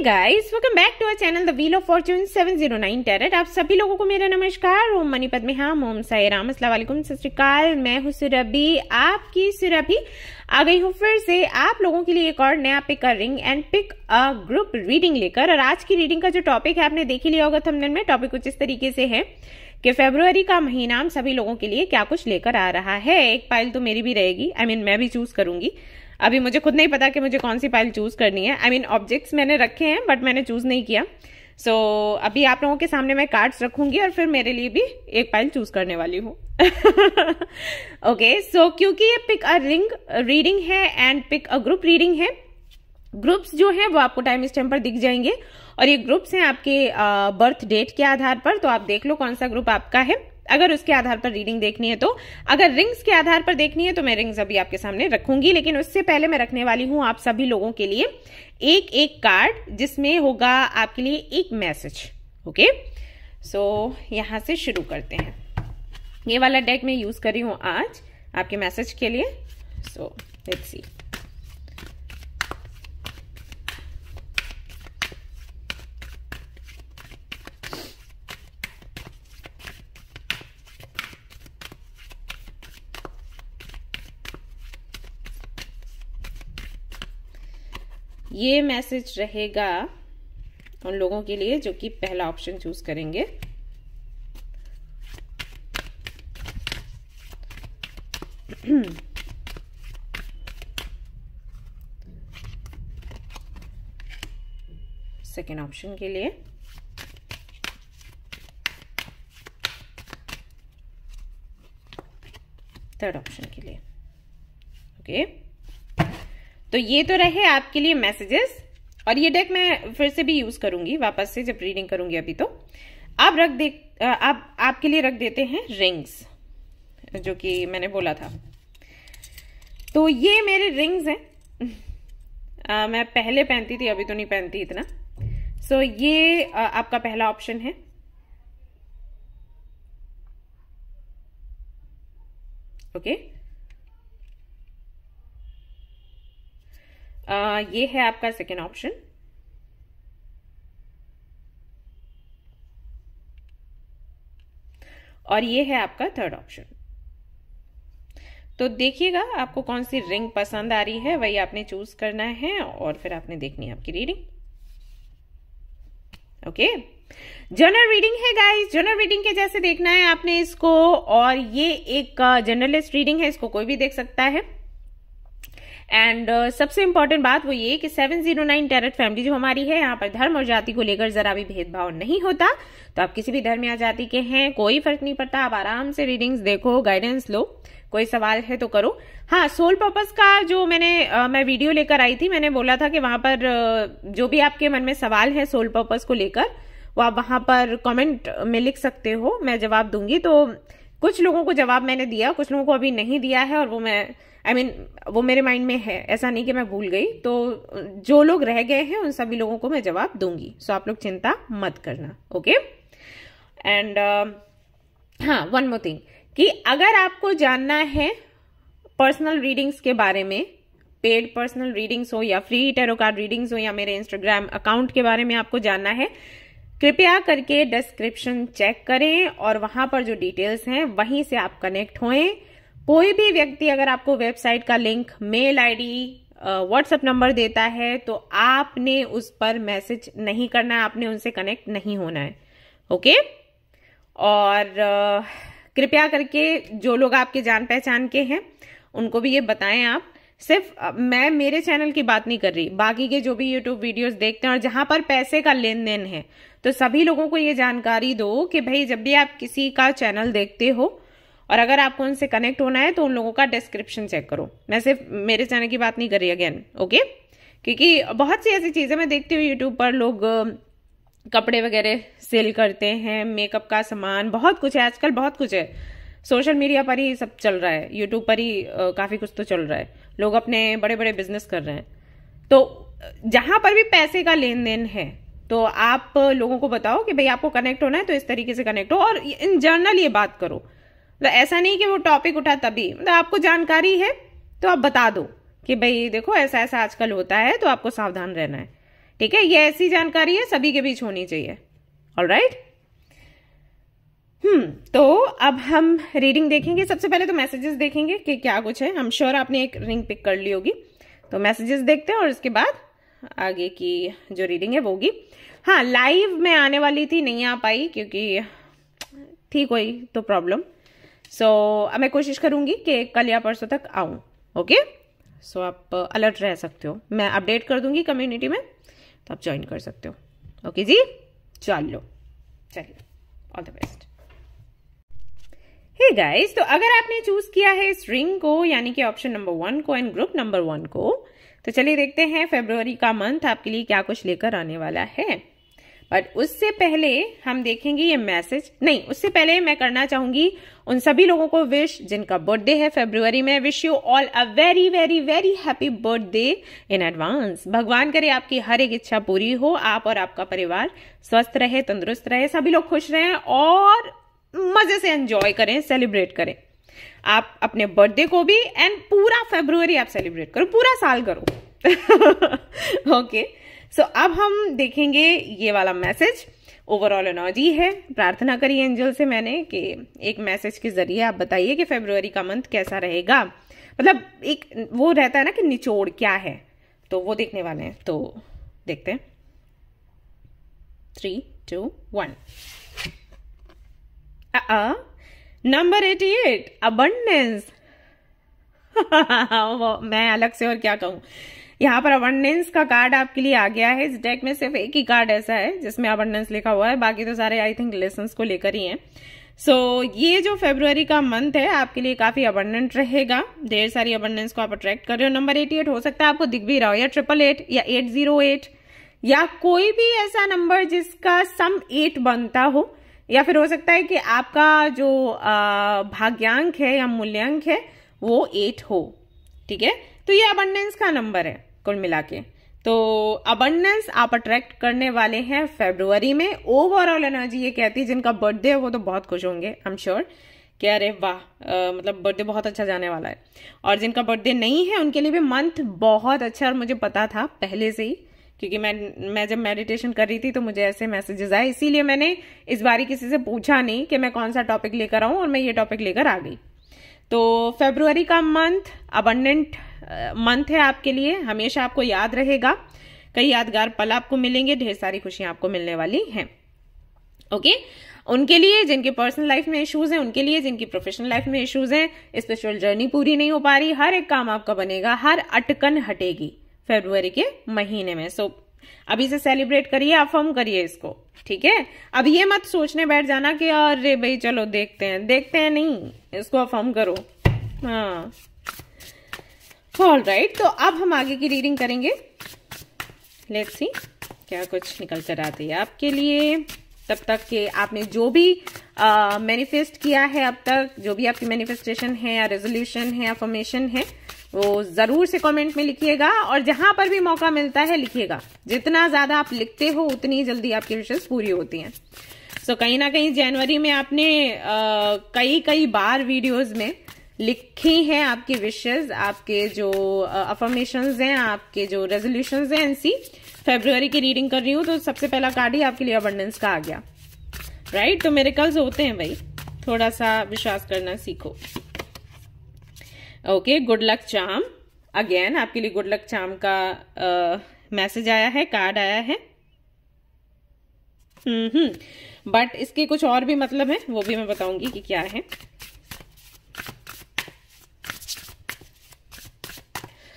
Guys, welcome back to our channel the wheel of fortune 709 tarot. आप सभी लोगों को मेरा नमस्कार। ओम मनी पद्मे हम, ओम साई राम, अस्सलाम वालेकुम, सत श्री अकाल। मैं हूं सुरभि, आपकी सुरभि आ गई हूं फिर से आप लोगों के लिए एक और नया pick a ring and pick a group reading लेकर। और आज की रीडिंग का जो टॉपिक है आपने देख ही लिया होगा थंबनेल में। टॉपिक कुछ इस तरीके से है कि फरवरी का महीना हम सभी लोगों के लिए क्या कुछ लेकर आ रहा है। एक पाइल तो मेरी भी रहेगी, मैं भी चूज करूंगी। अभी मुझे खुद नहीं पता कि मुझे कौन सी फाइल चूज करनी है। ऑब्जेक्ट्स मैंने रखे हैं बट मैंने चूज नहीं किया। सो अभी आप लोगों के सामने मैं कार्ड्स रखूंगी और फिर मेरे लिए भी एक फाइल चूज करने वाली हूँ। ओके, सो क्योंकि ये पिक अ रिंग रीडिंग है and pick a group reading है, ग्रुप्स जो है वो आपको टाइम स्टैम्प पर दिख जाएंगे और ये ग्रुप्स हैं आपके बर्थ डेट के आधार पर। तो आप देख लो कौन सा ग्रुप आपका है, अगर उसके आधार पर रीडिंग देखनी है तो। अगर रिंग्स के आधार पर देखनी है तो मैं रिंग्स अभी आपके सामने रखूंगी, लेकिन उससे पहले मैं रखने वाली हूं आप सभी लोगों के लिए एक एक कार्ड जिसमें होगा आपके लिए एक मैसेज। ओके, सो यहां से शुरू करते हैं। ये वाला डेक मैं यूज कर रही हूं आज आपके मैसेज के लिए। So let's see. ये मैसेज रहेगा उन लोगों के लिए जो कि पहला ऑप्शन चूज करेंगे। सेकेंड ऑप्शन के लिए, थर्ड ऑप्शन के लिए। ओके, तो ये तो रहे आपके लिए मैसेजेस। और ये डेक मैं फिर से भी यूज करूंगी वापस से जब रीडिंग करूंगी। अभी तो आप आपके लिए रख देते हैं रिंग्स, जो कि मैंने बोला था। तो ये मेरे रिंग्स हैं। मैं पहले पहनती थी, अभी तो नहीं पहनती इतना। सो ये आपका पहला ऑप्शन है। ओके, ये है आपका सेकेंड ऑप्शन। और ये है आपका थर्ड ऑप्शन। तो देखिएगा आपको कौन सी रिंग पसंद आ रही है, वही आपने चूज करना है और फिर आपने देखनी है आपकी रीडिंग। ओके, जनरल रीडिंग है गाइस, जनरल रीडिंग के जैसे देखना है आपने इसको। और ये एक जनरलिस्ट रीडिंग है, इसको कोई भी देख सकता है। एंड सबसे इंपॉर्टेंट बात वो ये कि 709 टैरेट फैमिली जो हमारी है, यहाँ पर धर्म और जाति को लेकर जरा भी भेदभाव नहीं होता। तो आप किसी भी धर्म या जाति के हैं, कोई फर्क नहीं पड़ता। आप आराम से रीडिंग्स देखो, गाइडेंस लो, कोई सवाल है तो करो। हाँ, सोल पर्पस का जो मैं वीडियो लेकर आई थी, मैंने बोला था कि वहां पर जो भी आपके मन में सवाल है सोल पर्पस को लेकर, वो आप वहां पर कमेंट में लिख सकते हो, मैं जवाब दूंगी। तो कुछ लोगों को जवाब मैंने दिया, कुछ लोगों को अभी नहीं दिया है, और वो मेरे माइंड में है, ऐसा नहीं कि मैं भूल गई। तो जो लोग रह गए हैं उन सभी लोगों को मैं जवाब दूंगी। सो आप लोग चिंता मत करना। ओके, एंड हाँ, वन मोर थिंग कि अगर आपको जानना है पर्सनल रीडिंग्स के बारे में, पेड पर्सनल रीडिंग्स हो या फ्री टैरो कार्ड रीडिंग्स हो या मेरे इंस्टाग्राम अकाउंट के बारे में आपको जानना है, कृपया करके डिस्क्रिप्शन चेक करें और वहां पर जो डिटेल्स हैं वहीं से आप कनेक्ट होएं। कोई भी व्यक्ति अगर आपको वेबसाइट का link, mail ID, WhatsApp number देता है तो आपने उस पर मैसेज नहीं करना है, आपने उनसे कनेक्ट नहीं होना है। ओके, और कृपया करके जो लोग आपके जान पहचान के हैं उनको भी ये बताएं आप। सिर्फ मैं मेरे चैनल की बात नहीं कर रही, बाकी के जो भी यूट्यूब वीडियोस देखते हैं और जहां पर पैसे का लेन देन है, तो सभी लोगों को ये जानकारी दो कि भाई जब भी आप किसी का चैनल देखते हो और अगर आपको उनसे कनेक्ट होना है तो उन लोगों का डिस्क्रिप्शन चेक करो। मैं सिर्फ मेरे चैनल की बात नहीं कर रही अगेन। ओके, क्योंकि बहुत सी ऐसी चीजें मैं देखती हूँ यूट्यूब पर, लोग कपड़े वगैरह सेल करते हैं, मेकअप का सामान, बहुत कुछ है आजकल, बहुत कुछ है। सोशल मीडिया पर ही सब चल रहा है, यूट्यूब पर ही काफी कुछ तो चल रहा है। लोग अपने बड़े बड़े बिजनेस कर रहे हैं। तो जहां पर भी पैसे का लेन देन है तो आप लोगों को बताओ कि भाई आपको कनेक्ट होना है तो इस तरीके से कनेक्ट हो, और इन जनरल ये बात करो। तो ऐसा नहीं कि वो टॉपिक उठा तभी, मतलब आपको जानकारी है तो आप बता दो कि भाई देखो ऐसा ऐसा आजकल होता है तो आपको सावधान रहना है। ठीक है, ये ऐसी जानकारी है सभी के बीच होनी चाहिए। ऑलराइट। तो अब हम रीडिंग देखेंगे। सबसे पहले तो मैसेजेस देखेंगे कि क्या कुछ है। हम श्योर आपने एक रिंग पिक कर ली होगी, तो मैसेजेस देखते हैं और उसके बाद आगे की जो रीडिंग है वो होगी। हाँ, लाइव में आने वाली थी, नहीं आ पाई क्योंकि थी कोई तो प्रॉब्लम। सो अब मैं कोशिश करूंगी कि कल या परसों तक आऊं। ओके, सो आप अलर्ट रह सकते हो, मैं अपडेट कर दूंगी कम्युनिटी में, तो आप ज्वाइन कर सकते हो। ओके जी, चलो चलिए, all the best. Hey guys, तो अगर आपने चूज किया है इस रिंग को, यानी कि ऑप्शन नंबर 1 को एंड ग्रुप नंबर 1 को, तो चलिए देखते हैं फरवरी का मंथ आपके लिए क्या कुछ लेकर आने वाला है। बट उससे पहले हम देखेंगे ये मैसेज। नहीं, उससे पहले मैं करना चाहूंगी उन सभी लोगों को विश जिनका बर्थडे है फरवरी में। Wish you all a very very very happy birthday in advance. भगवान करे आपकी हर एक इच्छा पूरी हो, आप और आपका परिवार स्वस्थ रहे, तंदुरुस्त रहे, सभी लोग खुश रहें और मजे से एंजॉय करें, सेलिब्रेट करें। आप अपने बर्थडे को भी एंड पूरा फरवरी आप सेलिब्रेट करो, पूरा साल करो। ओके, सो अब हम देखेंगे ये वाला मैसेज। ओवरऑल एनर्जी है। प्रार्थना करी एंजल से मैंने कि एक मैसेज के जरिए आप बताइए कि फरवरी का मंथ कैसा रहेगा। मतलब एक वो रहता है ना कि निचोड़ क्या है, तो वो देखने वाले हैं। तो देखते हैं। 3, 2, 1। Number 88, abundance. मैं अलग से और क्या कहूं। यहाँ पर अबंडेंस का कार्ड आपके लिए आ गया है। इस डेक में सिर्फ एक ही कार्ड ऐसा है जिसमें अबंडेंस लिखा हुआ है, बाकी तो सारे आई थिंक लेसन्स को लेकर ही हैं। सो ये जो फरवरी का मंथ है आपके लिए काफी अबंडेंट रहेगा। ढेर सारी अबंडेंस को आप अट्रैक्ट कर रहे हो। नंबर 88 हो सकता है आपको दिख भी रहा हो, या 888 या 808 या कोई भी ऐसा नंबर जिसका सम 8 बनता हो, या फिर हो सकता है कि आपका जो भाग्यांक है या मूल्यांक है वो 8 हो। ठीक है, तो ये अबंडेंस का नंबर है कुल मिला के। तो अबंडेंस आप अट्रैक्ट करने वाले हैं फरवरी में। ओवरऑल एनर्जी ये कहती है जिनका बर्थडे है वो तो बहुत खुश होंगे, आई एम श्योर कि अरे वाह, मतलब बर्थडे बहुत अच्छा जाने वाला है। और जिनका बर्थडे नहीं है उनके लिए भी मंथ बहुत अच्छा, और मुझे पता था पहले से ही, क्योंकि मैं जब मेडिटेशन कर रही थी तो मुझे ऐसे मैसेजेस आए, इसीलिए मैंने इस बारी किसी से पूछा नहीं कि मैं कौन सा टॉपिक लेकर आऊं, और मैं ये टॉपिक लेकर आ गई। तो फरवरी का मंथ अबंडेंट मंथ है आपके लिए, हमेशा आपको याद रहेगा। कई यादगार पल आपको मिलेंगे, ढेर सारी खुशियां आपको मिलने वाली हैं। ओके, उनके लिए जिनके पर्सनल लाइफ में इश्यूज हैं, उनके लिए जिनकी प्रोफेशनल लाइफ में इश्यूज हैं, स्पिरिचुअल जर्नी पूरी नहीं हो पा रही, हर एक काम आपका बनेगा, हर अटकन हटेगी फरवरी के महीने में। सो अभी से सेलिब्रेट करिए, अफर्म करिए इसको। ठीक है, अब ये मत सोचने बैठ जाना कि अरे भाई चलो देखते हैं नहीं, इसको अफर्म करो। हाँ, ऑलराइट, तो अब हम आगे की रीडिंग करेंगे। लेट्स सी क्या कुछ निकल कर आती है आपके लिए। तब तक के आपने जो भी मैनिफेस्ट किया है अब तक, जो भी आपकी मैनिफेस्टेशन है या रेजोल्यूशन है, अफर्मेशन है, वो जरूर से कमेंट में लिखिएगा, और जहां पर भी मौका मिलता है लिखिएगा। जितना ज्यादा आप लिखते हो उतनी जल्दी आपकी विशेष पूरी होती हैं। सो कहीं ना कहीं जनवरी में आपने कई बार वीडियोस में लिखी हैं आपकी विशेष, आपके जो अफर्मेशंस हैं, आपके जो रेजोल्यूशंस हैं। एनसी फरवरी की रीडिंग कर रही हूँ तो सबसे पहला कार्ड ही आपके लिए अबंडेंस का आ गया। राइट, तो मिरेकल्स होते हैं भाई, थोड़ा सा विश्वास करना सीखो। Okay, good luck charm again, आपके लिए गुड लक चार्म का मैसेज आया है, कार्ड आया है। बट इसके कुछ और भी मतलब है, वो भी मैं बताऊंगी कि क्या है।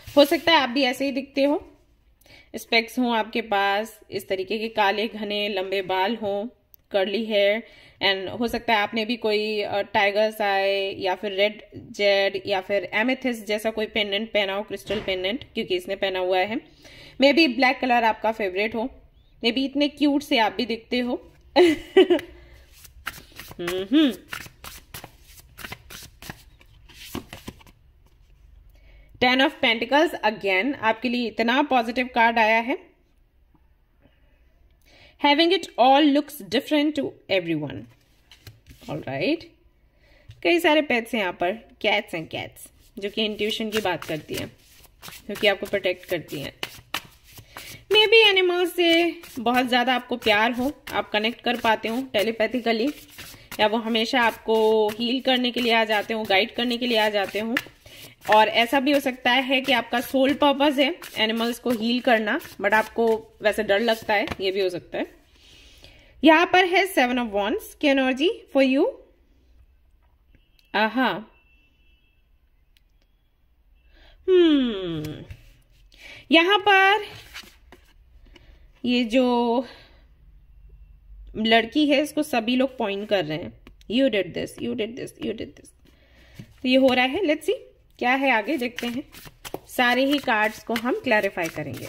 हो सकता है आप भी ऐसे ही दिखते हो, स्पेक्स हो आपके पास, इस तरीके के काले घने लंबे बाल हो, कर्ली हेयर, एंड हो सकता है आपने भी कोई टाइगर्स आई या फिर रेड जेड या फिर एमेथिस्ट जैसा कोई पेंडेंट पहना हो, क्रिस्टल पेंडेंट, क्योंकि इसने पहना हुआ है। मे बी ब्लैक कलर आपका फेवरेट हो, मे बी इतने क्यूट से आप भी दिखते हो। 10 ऑफ पेंटिकल्स अगेन आपके लिए इतना पॉजिटिव कार्ड आया है। Having it all looks different to everyone. All right. कई सारे पेट्स हैं यहाँ पर, कैट्स एंड कैट्स, जो कि इंट्यूशन की बात करती हैं, जो कि आपको प्रोटेक्ट करती हैं। मे बी एनिमल्स से बहुत ज़्यादा आपको प्यार हो, आप कनेक्ट कर पाते हो टेलीपैथिकली, या वो हमेशा आपको हील करने के लिए आ जाते हो, गाइड करने के लिए आ जाते हो। और ऐसा भी हो सकता है कि आपका सोल पर्पस है एनिमल्स को हील करना, बट आपको वैसे डर लगता है, ये भी हो सकता है। यहाँ पर है 7 ऑफ वॉन्ड्स की एनर्जी फॉर यू। आहा, यहाँ पर ये जो लड़की है इसको सभी लोग पॉइंट कर रहे हैं, you did this, you did this, you did this. तो ये हो रहा है, लेट्स सी क्या है आगे, देखते हैं। सारे ही कार्ड्स को हम क्लैरिफाई करेंगे।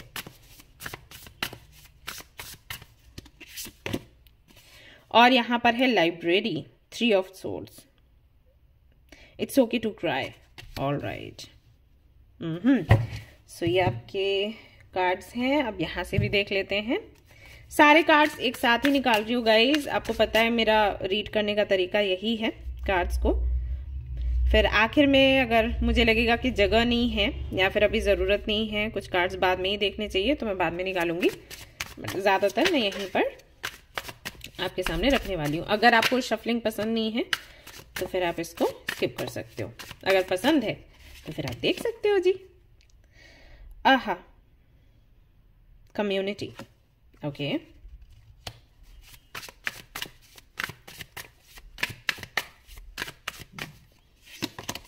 और यहां पर है library, 3 of swords, it's okay to cry, all right. सो ये आपके कार्ड्स हैं। अब यहां से भी देख लेते हैं। सारे कार्ड्स एक साथ ही निकाल रही हूँ गाइज, आपको पता है मेरा रीड करने का तरीका यही है कार्ड्स को। फिर आखिर में अगर मुझे लगेगा कि जगह नहीं है या फिर अभी ज़रूरत नहीं है, कुछ कार्ड्स बाद में ही देखने चाहिए, तो मैं बाद में निकालूंगी, बट ज़्यादातर मैं यहीं पर आपके सामने रखने वाली हूँ। अगर आपको शफलिंग पसंद नहीं है तो फिर आप इसको स्किप कर सकते हो, अगर पसंद है तो फिर आप देख सकते हो जी। आहा, community, okay.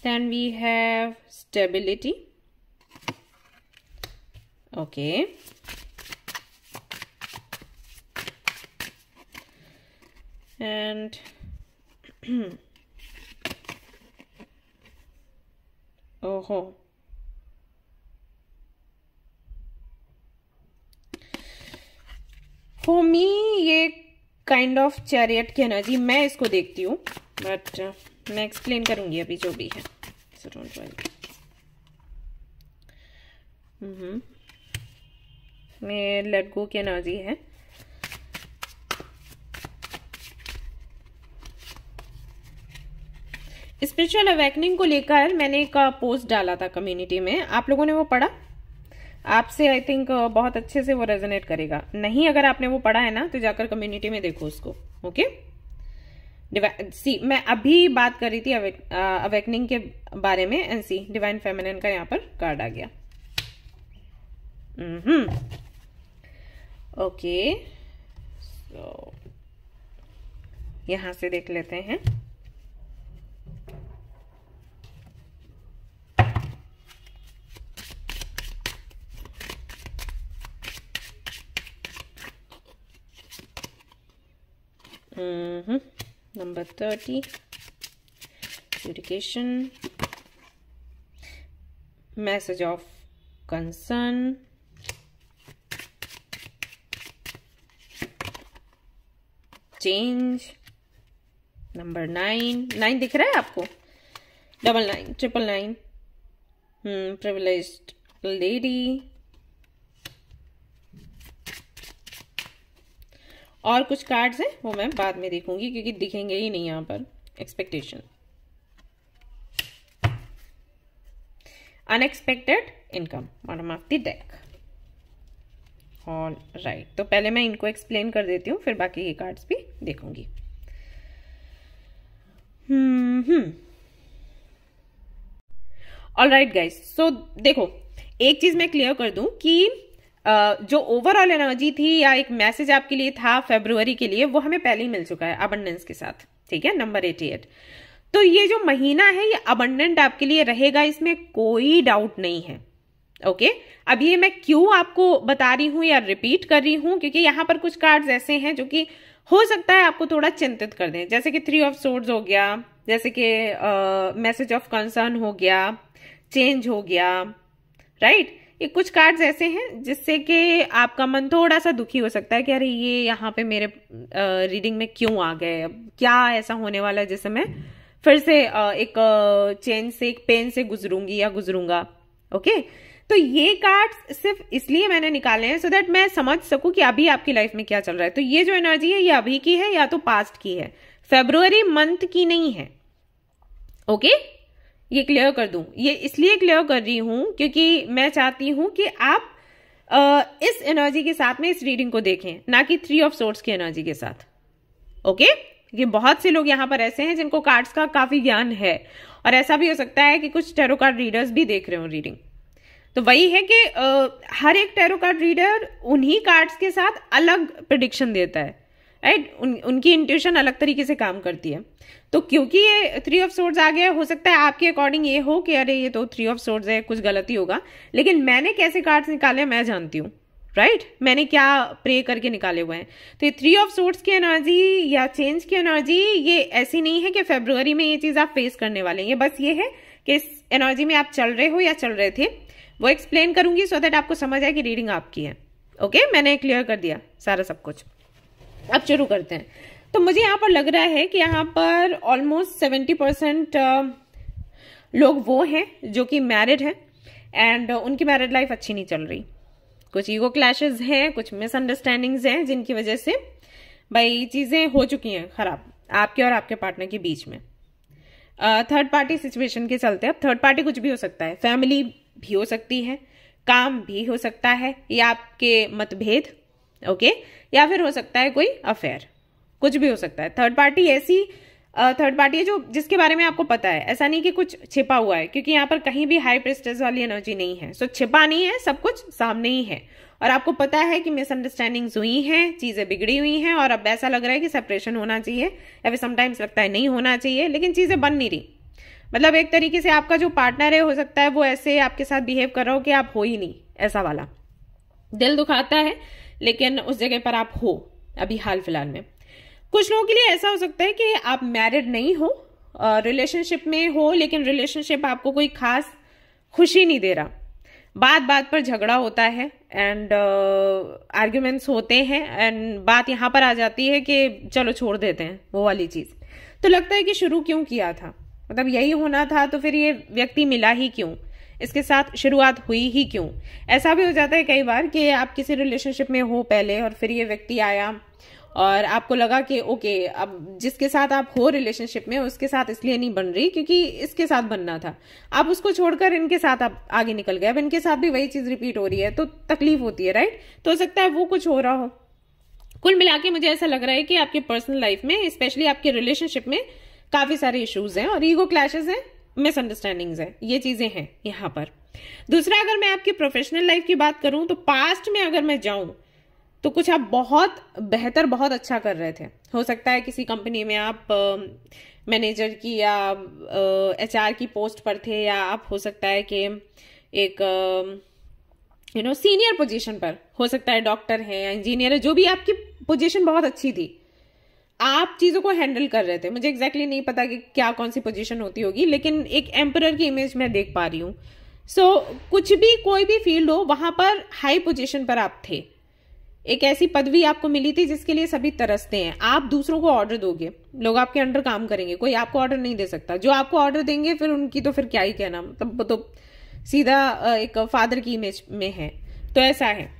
Then we have stability, okay. And oh, for me ये काइंड ऑफ चैरियट की एनर्जी मैं इसको देखती हूँ, बट मैं एक्सप्लेन करूंगी अभी जो भी है, सो डोंट वरी। मैं लेट गो की एनर्जी है। स्पिरिचुअल अवेकनिंग को लेकर मैंने एक पोस्ट डाला था कम्युनिटी में, आप लोगों ने वो पढ़ा? आपसे आई थिंक बहुत अच्छे से वो रेजोनेट करेगा। नहीं, अगर आपने वो पढ़ा है ना तो जाकर कम्युनिटी में देखो उसको, ओके। सी, मैं अभी बात कर रही थी अवेकनिंग के बारे में, एंड सी डिवाइन फेमिनिन का यहाँ पर कार्ड आ गया। ओके, सो यहां से देख लेते हैं। Number 30, education, message of concern, change, number 9 दिख रहा है आपको? 99, 999, privileged lady, और कुछ कार्ड्स हैं वो मैं बाद में देखूंगी क्योंकि दिखेंगे ही नहीं यहाँ पर। Expectation, unexpected income, bottom of the deck, all right. तो पहले मैं इनको एक्सप्लेन कर देती हूँ, फिर बाकी ये कार्ड्स भी देखूंगी। ऑल राइट गाइस, सो देखो एक चीज मैं क्लियर कर दूं कि जो ओवरऑल एनर्जी थी या एक मैसेज आपके लिए था फरवरी के लिए, वो हमें पहले ही मिल चुका है अबंडेंस के साथ, ठीक है, नंबर 88। तो ये जो महीना है ये अबंडेंट आपके लिए रहेगा, इसमें कोई डाउट नहीं है, ओके। अब ये मैं क्यों आपको बता रही हूं या रिपीट कर रही हूं, क्योंकि यहां पर कुछ कार्ड्स ऐसे हैं जो कि हो सकता है आपको थोड़ा चिंतित कर दें, जैसे कि 3 ऑफ सोर्ड्स हो गया, जैसे कि मैसेज ऑफ कंसर्न हो गया, चेंज हो गया, राइट। ये कुछ कार्ड्स ऐसे हैं जिससे कि आपका मन थोड़ा सा दुखी हो सकता है कि अरे ये यहाँ पे मेरे रीडिंग में क्यों आ गए, अब क्या ऐसा होने वाला है जिससे मैं फिर से एक चेंज से, एक पेन से गुजरूंगी या गुजरूंगा, ओके। तो ये कार्ड्स सिर्फ इसलिए मैंने निकाले हैं सो दैट मैं समझ सकूं कि अभी आपकी लाइफ में क्या चल रहा है। तो ये जो एनर्जी है ये अभी की है या तो पास्ट की है, फरवरी मंथ की नहीं है, ओके। ये क्लियर कर दूं, ये इसलिए क्लियर कर रही हूं क्योंकि मैं चाहती हूं कि आप इस एनर्जी के साथ में इस रीडिंग को देखें, ना कि 3 ऑफ सोर्ड्स की एनर्जी के साथ। ओके, ये बहुत से लोग यहाँ पर ऐसे हैं जिनको कार्ड्स का काफी ज्ञान है, और ऐसा भी हो सकता है कि कुछ टैरो कार्ड रीडर्स भी देख रहे हो रीडिंग। तो वही है कि हर एक टैरो कार्ड रीडर उन्हीं कार्ड्स के साथ अलग प्रेडिक्शन देता है, राइट। उनकी इंट्यूशन अलग तरीके से काम करती है। तो क्योंकि ये 3 ऑफ सोर्ड्स आ गया, हो सकता है आपके अकॉर्डिंग ये हो कि अरे ये तो 3 ऑफ सोर्ड्स है, कुछ गलती होगा, लेकिन मैंने कैसे कार्ड्स निकाले मैं जानती हूँ, राइट। मैंने क्या प्रे करके निकाले हुए हैं। तो ये 3 ऑफ सोर्ड्स की एनर्जी या चेंज की एनर्जी ये ऐसी नहीं है कि फरवरी में ये चीज आप फेस करने वाले हैं। ये बस ये है कि इस एनर्जी में आप चल रहे हो या चल रहे थे, वो एक्सप्लेन करूंगी सो दैट आपको समझ आए कि रीडिंग आपकी है। ओके, मैंने क्लियर कर दिया सारा सब कुछ। अब शुरू करते हैं। तो मुझे यहाँ पर लग रहा है कि यहाँ पर ऑलमोस्ट 70% लोग वो हैं जो कि मैरिड हैं एंड उनकी मैरिड लाइफ अच्छी नहीं चल रही। कुछ ईगो क्लैशेस हैं, कुछ मिसअंडरस्टैंडिंग्स हैं, जिनकी वजह से भाई चीजें हो चुकी हैं खराब आपके और आपके पार्टनर के बीच में। थर्ड पार्टी सिचुएशन के चलते, अब थर्ड पार्टी कुछ भी हो सकता है, फैमिली भी हो सकती है, काम भी हो सकता है, या आपके मतभेद, ओके, या फिर हो सकता है कोई अफेयर, कुछ भी हो सकता है। थर्ड पार्टी ऐसी थर्ड पार्टी है जो जिसके बारे में आपको पता है, ऐसा नहीं कि कुछ छिपा हुआ है, क्योंकि यहाँ पर कहीं भी हाई प्रेस्टेज वाली एनर्जी नहीं है। सो छिपा नहीं है, सब कुछ सामने ही है, और आपको पता है कि मिसअंडरस्टैंडिंग्स हुई हैं, चीजें बिगड़ी हुई हैं, और अब ऐसा लग रहा है कि सेपरेशन होना चाहिए, या फिर समटाइम्स लगता है नहीं होना चाहिए, लेकिन चीजें बन नहीं रही। मतलब एक तरीके से आपका जो पार्टनर है, हो सकता है वो ऐसे आपके साथ बिहेव कर रहा हो कि आप हो ही नहीं, ऐसा वाला। दिल दुखाता है, लेकिन उस जगह पर आप हो अभी हाल फिलहाल में। कुछ लोगों के लिए ऐसा हो सकता है कि आप मैरिड नहीं हो, रिलेशनशिप में हो, लेकिन रिलेशनशिप आपको कोई खास खुशी नहीं दे रहा, बात बात पर झगड़ा होता है एंड आर्ग्यूमेंट्स होते हैं, एंड बात यहां पर आ जाती है कि चलो छोड़ देते हैं, वो वाली चीज। तो लगता है कि शुरू क्यों किया था, मतलब यही होना था, तो फिर ये व्यक्ति मिला ही क्यों, इसके साथ शुरुआत हुई ही क्यों। ऐसा भी हो जाता है कई बार कि आप किसी रिलेशनशिप में हो पहले, और फिर ये व्यक्ति आया और आपको लगा कि ओके, अब जिसके साथ आप हो रिलेशनशिप में उसके साथ इसलिए नहीं बन रही क्योंकि इसके साथ बनना था, आप उसको छोड़कर इनके साथ आप आगे निकल गए, अब इनके साथ भी वही चीज रिपीट हो रही है, तो तकलीफ होती है, राइट। तो हो सकता है वो कुछ हो रहा हो। कुल मिला के मुझे ऐसा लग रहा है कि आपके पर्सनल लाइफ में, स्पेशली आपके रिलेशनशिप में काफी सारे इश्यूज हैं, और ईगो क्लैशेस हैं, मिसअंडरस्टैंडिंग्स है, ये चीजें हैं यहाँ पर। दूसरा, अगर मैं आपकी प्रोफेशनल लाइफ की बात करूं तो पास्ट में अगर मैं जाऊं तो कुछ आप बहुत बेहतर, बहुत अच्छा कर रहे थे। हो सकता है किसी कंपनी में आप मैनेजर की या HR की पोस्ट पर थे, या आप हो सकता है कि एक सीनियर पोजीशन पर, हो सकता है डॉक्टर है या इंजीनियर है, जो भी आपकी पोजीशन बहुत अच्छी थी, आप चीजों को हैंडल कर रहे थे। मुझे एग्जैक्टली नहीं पता कि क्या कौन सी पोजीशन होती होगी, लेकिन एक एम्परर की इमेज मैं देख पा रही हूँ। सो कुछ भी, कोई भी फील्ड हो, वहां पर हाई पोजीशन पर आप थे, एक ऐसी पदवी आपको मिली थी जिसके लिए सभी तरसते हैं। आप दूसरों को ऑर्डर दोगे, लोग आपके अंडर काम करेंगे, कोई आपको ऑर्डर नहीं दे सकता। जो आपको ऑर्डर देंगे फिर उनकी तो फिर क्या ही कहना, मतलब तो सीधा एक फादर की इमेज में है, तो ऐसा है।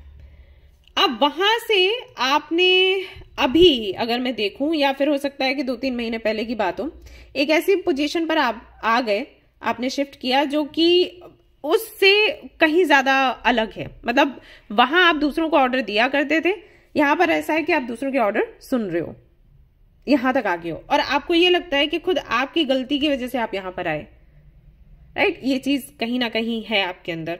अब वहां से आपने अभी, अगर मैं देखूं, या फिर हो सकता है कि 2-3 महीने पहले की बात हो, एक ऐसी पोजीशन पर आप आ गए, आपने शिफ्ट किया जो कि उससे कहीं ज्यादा अलग है। मतलब वहां आप दूसरों को ऑर्डर दिया करते थे, यहां पर ऐसा है कि आप दूसरों के ऑर्डर सुन रहे हो, यहां तक आ गए हो, और आपको ये लगता है कि खुद आपकी गलती की वजह से आप यहां पर आए, राइट। ये चीज कहीं ना कहीं है आपके अंदर।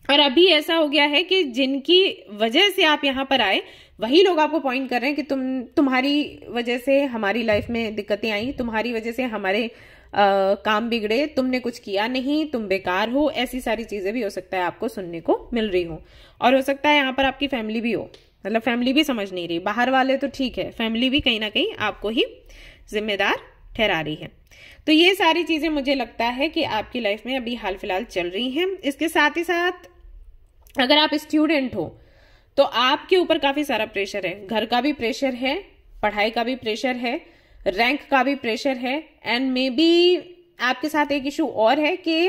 और अभी ऐसा हो गया है कि जिनकी वजह से आप यहां पर आए, वही लोग आपको पॉइंट कर रहे हैं कि तुम्हारी वजह से हमारी लाइफ में दिक्कतें आई, तुम्हारी वजह से हमारे काम बिगड़े, तुमने कुछ किया नहीं, तुम बेकार हो, ऐसी सारी चीजें भी हो सकता है आपको सुनने को मिल रही हो। और हो सकता है यहाँ पर आपकी फैमिली भी हो, मतलब फैमिली भी समझ नहीं रही, बाहर वाले तो ठीक है, फैमिली भी कहीं ना कहीं आपको ही जिम्मेदार ठहरा रही है। तो ये सारी चीजें मुझे लगता है कि आपकी लाइफ में अभी हाल फिलहाल चल रही हैं। इसके साथ ही साथ अगर आप स्टूडेंट हो तो आपके ऊपर काफी सारा प्रेशर है, घर का भी प्रेशर है, पढ़ाई का भी प्रेशर है, रैंक का भी प्रेशर है, एंड मे बी आपके साथ एक इशू और है कि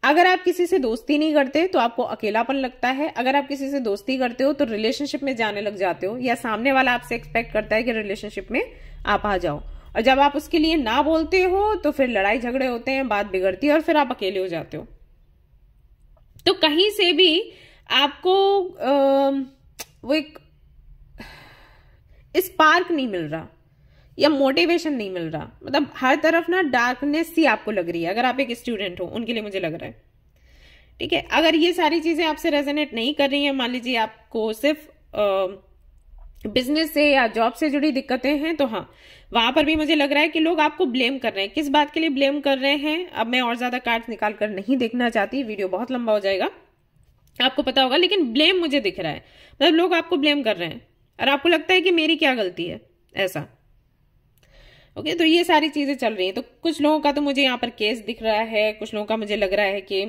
अगर आप किसी से दोस्ती नहीं करते तो आपको अकेलापन लगता है, अगर आप किसी से दोस्ती करते हो तो रिलेशनशिप में जाने लग जाते हो, या सामने वाला आपसे एक्सपेक्ट करता है कि रिलेशनशिप में आप आ जाओ, और जब आप उसके लिए ना बोलते हो तो फिर लड़ाई झगड़े होते हैं, बात बिगड़ती है, और फिर आप अकेले हो जाते हो। तो कहीं से भी आपको वो एक स्पार्क नहीं मिल रहा या मोटिवेशन नहीं मिल रहा, मतलब हर तरफ ना डार्कनेस सी आपको लग रही है। अगर आप एक स्टूडेंट हो, उनके लिए मुझे लग रहा है, ठीक है। अगर ये सारी चीजें आपसे रेजोनेट नहीं कर रही हैं, मान लीजिए आपको सिर्फ बिजनेस से या जॉब से जुड़ी दिक्कतें हैं, तो हाँ, वहां पर भी मुझे लग रहा है कि लोग आपको ब्लेम कर रहे हैं। किस बात के लिए ब्लेम कर रहे हैं, अब मैं और ज्यादा कार्ड्स निकाल कर नहीं देखना चाहती, वीडियो बहुत लंबा हो जाएगा, आपको पता होगा, लेकिन ब्लेम मुझे दिख रहा है। मतलब लोग आपको ब्लेम कर रहे हैं और आपको लगता है कि मेरी क्या गलती है, ऐसा। ओके, तो ये सारी चीजें चल रही हैं। तो कुछ लोगों का तो मुझे यहाँ पर केस दिख रहा है, कुछ लोगों का मुझे लग रहा है कि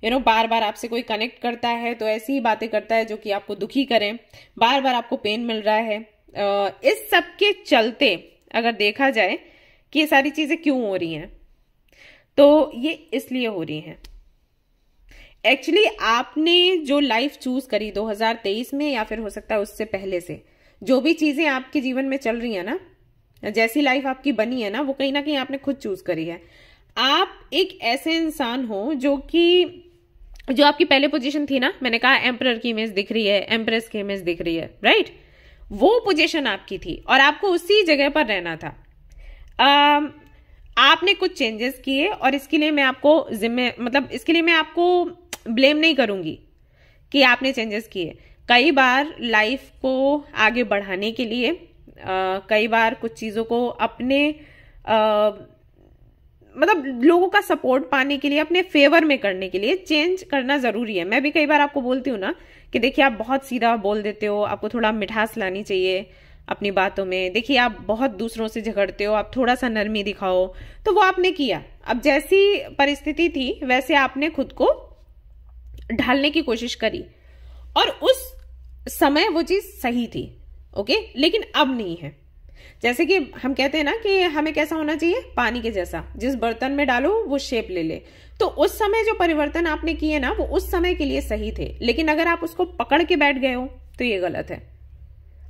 बार बार आपसे कोई कनेक्ट करता है तो ऐसी ही बातें करता है जो कि आपको दुखी करें, बार बार आपको पेन मिल रहा है। इस सब के चलते अगर देखा जाए कि ये सारी चीजें क्यों हो रही हैं, तो ये इसलिए हो रही हैं। एक्चुअली आपने जो लाइफ चूज करी 2023 में, या फिर हो सकता है उससे पहले से, जो भी चीजें आपके जीवन में चल रही है ना, जैसी लाइफ आपकी बनी है ना, वो कहीं ना कहीं आपने खुद चूज करी है। आप एक ऐसे इंसान हो जो आपकी पहले पोजीशन थी ना, मैंने कहा एम्परर की इमेज दिख रही है, एम्प्रेस की इमेज दिख रही है, राइट, वो पोजीशन आपकी थी और आपको उसी जगह पर रहना था। आपने कुछ चेंजेस किए और इसके लिए मैं आपको इसके लिए मैं आपको ब्लेम नहीं करूंगी कि आपने चेंजेस किए। कई बार लाइफ को आगे बढ़ाने के लिए, कई बार कुछ चीजों को अपने लोगों का सपोर्ट पाने के लिए, अपने फेवर में करने के लिए चेंज करना जरूरी है। मैं भी कई बार आपको बोलती हूँ ना कि देखिए आप बहुत सीधा बोल देते हो, आपको थोड़ा मिठास लानी चाहिए अपनी बातों में। देखिए आप बहुत दूसरों से झगड़ते हो, आप थोड़ा सा नरमी दिखाओ। तो वो आपने किया। अब जैसी परिस्थिति थी वैसे आपने खुद को ढालने की कोशिश करी और उस समय वो चीज सही थी, ओके, लेकिन अब नहीं है। जैसे कि हम कहते हैं ना कि हमें कैसा होना चाहिए, पानी के जैसा, जिस बर्तन में डालो वो शेप ले ले। तो उस समय जो परिवर्तन आपने किए ना, वो उस समय के लिए सही थे, लेकिन अगर आप उसको पकड़ के बैठ गए हो तो ये गलत है।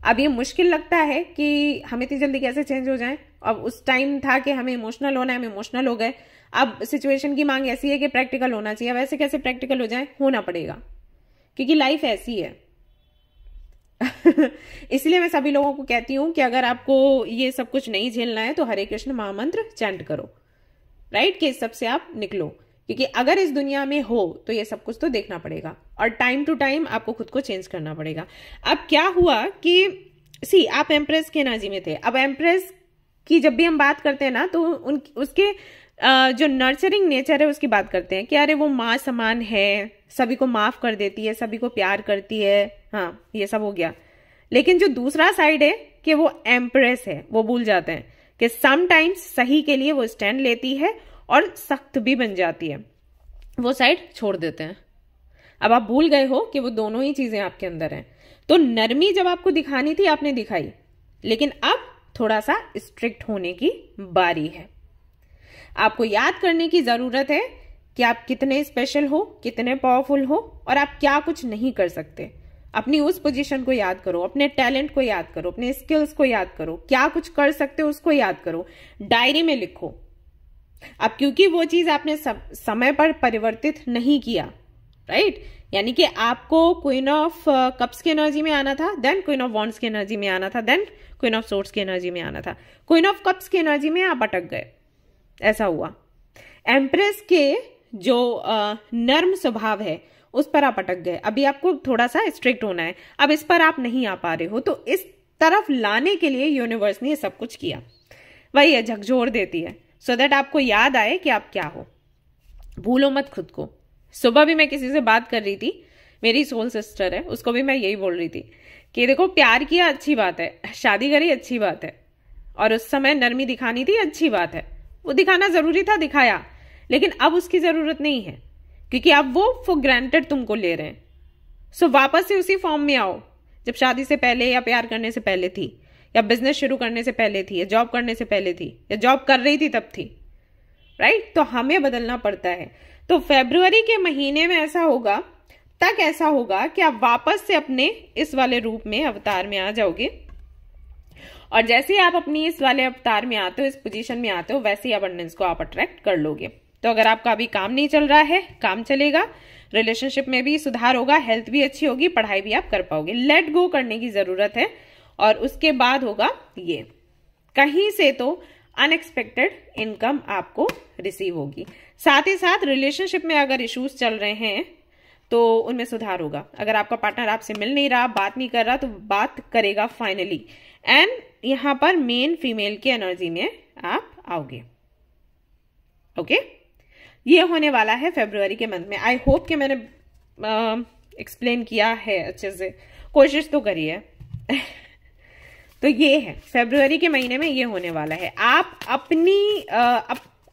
अब ये मुश्किल लगता है कि हम इतनी जल्दी कैसे चेंज हो जाएं। अब उस टाइम था कि हमें इमोशनल होना है, हम इमोशनल हो गए। अब सिचुएशन की मांग ऐसी है कि प्रैक्टिकल होना चाहिए। वैसे कैसे प्रैक्टिकल हो जाए, होना पड़ेगा, क्योंकि लाइफ ऐसी है। इसलिए मैं सभी लोगों को कहती हूं कि अगर आपको ये सब कुछ नहीं झेलना है तो हरे कृष्ण महामंत्र चैंट करो, राइट, कि इस सब से आप निकलो, क्योंकि अगर इस दुनिया में हो तो ये सब कुछ तो देखना पड़ेगा और टाइम टू टाइम आपको खुद को चेंज करना पड़ेगा। अब क्या हुआ कि आप एम्प्रेस के एनर्जी में थे। अब एम्प्रेस की जब भी हम बात करते हैं ना, तो उसके जो नर्चरिंग नेचर है उसकी बात करते हैं कि अरे वो माँ समान है, सभी को माफ कर देती है, सभी को प्यार करती है, हाँ ये सब हो गया। लेकिन जो दूसरा साइड है कि वो एम्प्रेस है, वो भूल जाते हैं कि समटाइम्स सही के लिए वो स्टैंड लेती है और सख्त भी बन जाती है, वो साइड छोड़ देते हैं। अब आप भूल गए हो कि वो दोनों ही चीजें आपके अंदर हैं। तो नरमी जब आपको दिखानी थी आपने दिखाई, लेकिन अब थोड़ा सा स्ट्रिक्ट होने की बारी है। आपको याद करने की जरूरत है कि आप कितने स्पेशल हो, कितने पावरफुल हो और आप क्या कुछ नहीं कर सकते। अपनी उस पोजीशन को याद करो, अपने टैलेंट को याद करो, अपने स्किल्स को याद करो, क्या कुछ कर सकते हो उसको याद करो, डायरी में लिखो। अब क्योंकि वो चीज आपने समय पर परिवर्तित नहीं किया, राइट, यानी कि आपको क्वीन ऑफ कप्स की एनर्जी में आना था, देन क्वीन ऑफ वॉन्ड्स की एनर्जी में आना था, देन क्वीन ऑफ सोर्ड्स की एनर्जी में आना था। क्वीन ऑफ कप्स की एनर्जी में आप अटक गए, ऐसा हुआ। एम्प्रेस के जो नर्म स्वभाव है उस पर आप अटक गए। अभी आपको थोड़ा सा स्ट्रिक्ट होना है, अब इस पर आप नहीं आ पा रहे हो, तो इस तरफ लाने के लिए यूनिवर्स ने सब कुछ किया। वही है, झकझोर देती है, सो दैट आपको याद आए कि आप क्या हो। भूलो मत खुद को। सुबह भी मैं किसी से बात कर रही थी, मेरी सोल सिस्टर है, उसको भी मैं यही बोल रही थी कि देखो प्यार किया अच्छी बात है, शादी करी अच्छी बात है, और उस समय नरमी दिखानी थी अच्छी बात है, वो दिखाना जरूरी था, दिखाया, लेकिन अब उसकी जरूरत नहीं है, क्योंकि अब वो फॉर ग्रांटेड तुमको ले रहे हैं। सो वापस से उसी फॉर्म में आओ जब शादी से पहले या प्यार करने से पहले थी, या बिजनेस शुरू करने से पहले थी, या जॉब करने से पहले थी, या जॉब कर रही थी तब थी, राइट। तो हमें बदलना पड़ता है। तो फरवरी के महीने में ऐसा होगा, तक ऐसा होगा कि आप वापस से अपने इस वाले रूप में, अवतार में आ जाओगे, और जैसे ही आप अपनी इस वाले अवतार में आते हो, इस पोजीशन में आते हो, वैसे ही अबंडेंस को आप अट्रैक्ट कर लोगे। तो अगर आपका अभी काम नहीं चल रहा है, काम चलेगा, रिलेशनशिप में भी सुधार होगा, हेल्थ भी अच्छी होगी, पढ़ाई भी आप कर पाओगे। लेट गो करने की जरूरत है। और उसके बाद होगा ये, कहीं से तो अनएक्सपेक्टेड इनकम आपको रिसीव होगी। साथ ही साथ रिलेशनशिप में अगर इश्यूज चल रहे हैं तो उनमें सुधार होगा। अगर आपका पार्टनर आपसे मिल नहीं रहा, बात नहीं कर रहा, तो बात करेगा फाइनली। एंड यहां पर मेन फीमेल की एनर्जी में आप आओगे। ओके, ये होने वाला है फरवरी के मंथ में। आई होप कि मैंने एक्सप्लेन किया है अच्छे से, कोशिश तो करी है। तो ये है फरवरी के महीने में ये होने वाला है। आप अपनी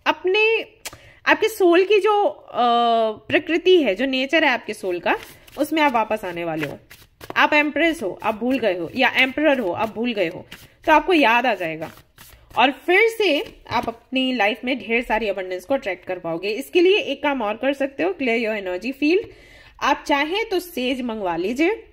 अपने आपके सोल की जो प्रकृति है, जो नेचर है आपके सोल का, उसमें आप वापस आने वाले हो। आप एम्प्रेस हो, आप भूल गए हो, या एम्परर हो, आप भूल गए हो, तो आपको याद आ जाएगा और फिर से आप अपनी लाइफ में ढेर सारी अबंडेंस को अट्रैक्ट कर पाओगे। इसके लिए एक काम और कर सकते हो, क्लियर योर एनर्जी फील्ड। आप चाहें तो सेज मंगवा लीजिए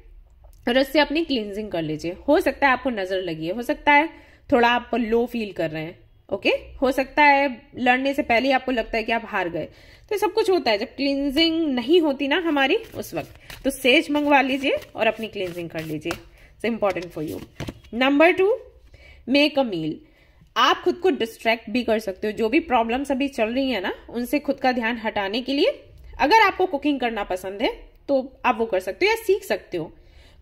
और उससे अपनी क्लींजिंग कर लीजिए। हो सकता है आपको नजर लगी है, हो सकता है थोड़ा आप लो फील कर रहे हैं, ओके, हो सकता है लड़ने से पहले आपको लगता है कि आप हार गए। तो सब कुछ होता है जब क्लींजिंग नहीं होती ना हमारी, उस वक्त। तो सेज मंगवा लीजिए और अपनी क्लींजिंग कर लीजिए। It's important for you. Number 2, make a meal. आप खुद को डिस्ट्रैक्ट भी कर सकते हो। जो भी प्रॉब्लम्स अभी चल रही है ना, उनसे खुद का ध्यान हटाने के लिए अगर आपको कुकिंग करना पसंद है तो आप वो कर सकते हो या सीख सकते हो।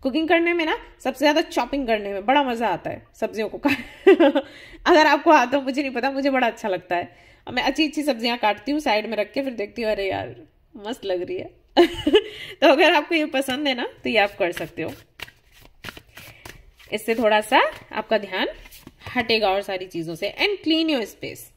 कुकिंग करने में ना सबसे ज्यादा चॉपिंग करने में बड़ा मजा आता है, सब्जियों को अगर आपको आता हो, मुझे नहीं पता, मुझे बड़ा अच्छा लगता है। मैं अच्छी अच्छी सब्जियां काटती हूँ, साइड में रख के फिर देखती हूँ, अरे यार मस्त लग रही है। तो अगर आपको ये पसंद है ना, तो ये आप कर सकते हो। इससे थोड़ा सा आपका ध्यान हटेगा और सारी चीजों से। And clean your space.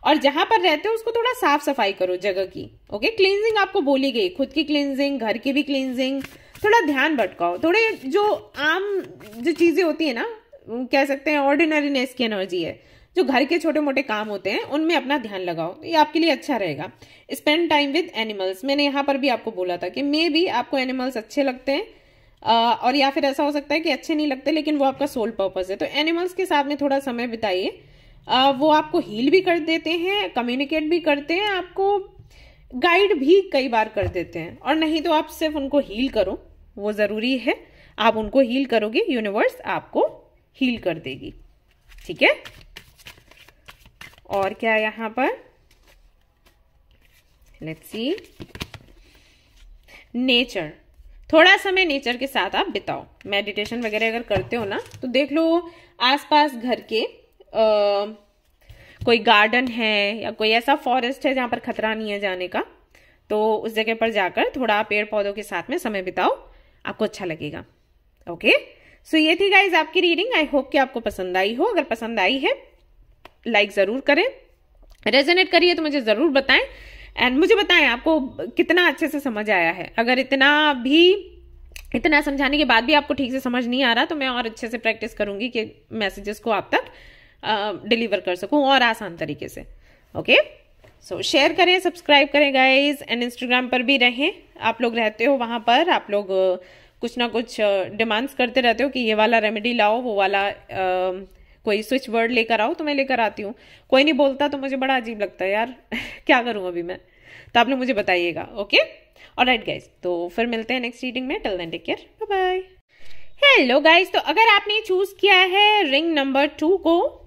और जहां पर रहते हो उसको थोड़ा साफ सफाई करो जगह की। ओके, क्लींजिंग आपको बोली गई, खुद की क्लींजिंग, घर की भी क्लींजिंग। थोड़ा ध्यान भटकाओ, थोड़े जो आम जो चीजें होती है ना, कह सकते हैं ऑर्डिनरीनेस की एनर्जी है, जो घर के छोटे मोटे काम होते हैं उनमें अपना ध्यान लगाओ। ये आपके लिए अच्छा रहेगा। Spend time with animals. मैंने यहाँ पर भी आपको बोला था कि मे बी आपको एनिमल्स अच्छे लगते हैं, और या फिर ऐसा हो सकता है कि अच्छे नहीं लगते लेकिन वो आपका सोल पर्पस है। तो एनिमल्स के साथ में थोड़ा समय बिताइए। वो आपको हील भी कर देते हैं, कम्युनिकेट भी करते हैं, आपको गाइड भी कई बार कर देते हैं। और नहीं तो आप सिर्फ उनको हील करो, वो जरूरी है। आप उनको हील करोगे, यूनिवर्स आपको हील कर देगी। ठीक है। और क्या यहां पर, लेट्स सी, नेचर। थोड़ा समय नेचर के साथ आप बिताओ। मेडिटेशन वगैरह अगर करते हो ना, तो देख लो आसपास घर के कोई गार्डन है या कोई ऐसा फॉरेस्ट है जहां पर खतरा नहीं है जाने का, तो उस जगह पर जाकर थोड़ा पेड़ पौधों के साथ में समय बिताओ, आपको अच्छा लगेगा। ओके, सो ये थी गाइज आपकी रीडिंग। आई होप कि आपको पसंद आई हो। अगर पसंद आई है लाइक जरूर करें, रेजोनेट करिए तो मुझे जरूर बताएं, एंड मुझे बताएं आपको कितना अच्छे से समझ आया है। अगर इतना समझाने के बाद भी आपको ठीक से समझ नहीं आ रहा, तो मैं और अच्छे से प्रैक्टिस करूंगी कि मैसेजेस को आप तक डिलीवर कर सकूं और आसान तरीके से। ओके, सो शेयर करें, सब्सक्राइब करें गाइज, एंड इंस्टाग्राम पर भी रहें। आप लोग रहते हो वहां पर, आप लोग कुछ ना कुछ डिमांड्स करते रहते हो कि ये वाला रेमेडी लाओ, वो वाला कोई स्विच वर्ड लेकर आओ, तो मैं लेकर आती हूँ। कोई नहीं बोलता तो मुझे बड़ा अजीब लगता है यार। क्या करूं अभी मैं, तो आप लोग मुझे बताइएगा। ओके, ऑलराइट गाइज, तो फिर मिलते हैं नेक्स्ट रीडिंग में। Till then take care, bye bye. Hello guys, तो अगर आपने चूज किया है रिंग नंबर 2 को,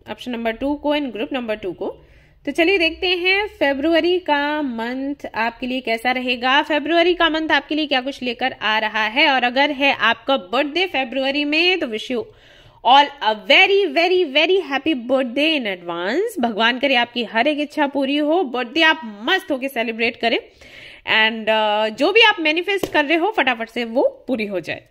ऑप्शन नंबर 2 को, एंड ग्रुप नंबर 2 को, तो चलिए देखते हैं फरवरी का मंथ आपके लिए कैसा रहेगा। फरवरी का मंथ आपके लिए क्या कुछ लेकर आ रहा है। और अगर है आपका बर्थडे फरवरी में, तो wish you all a very very very happy birthday in advance. भगवान करे आपकी हर एक इच्छा पूरी हो, बर्थडे आप मस्त होके सेलिब्रेट करें, एंड जो भी आप मैनिफेस्ट कर रहे हो फटाफट से वो पूरी हो जाए।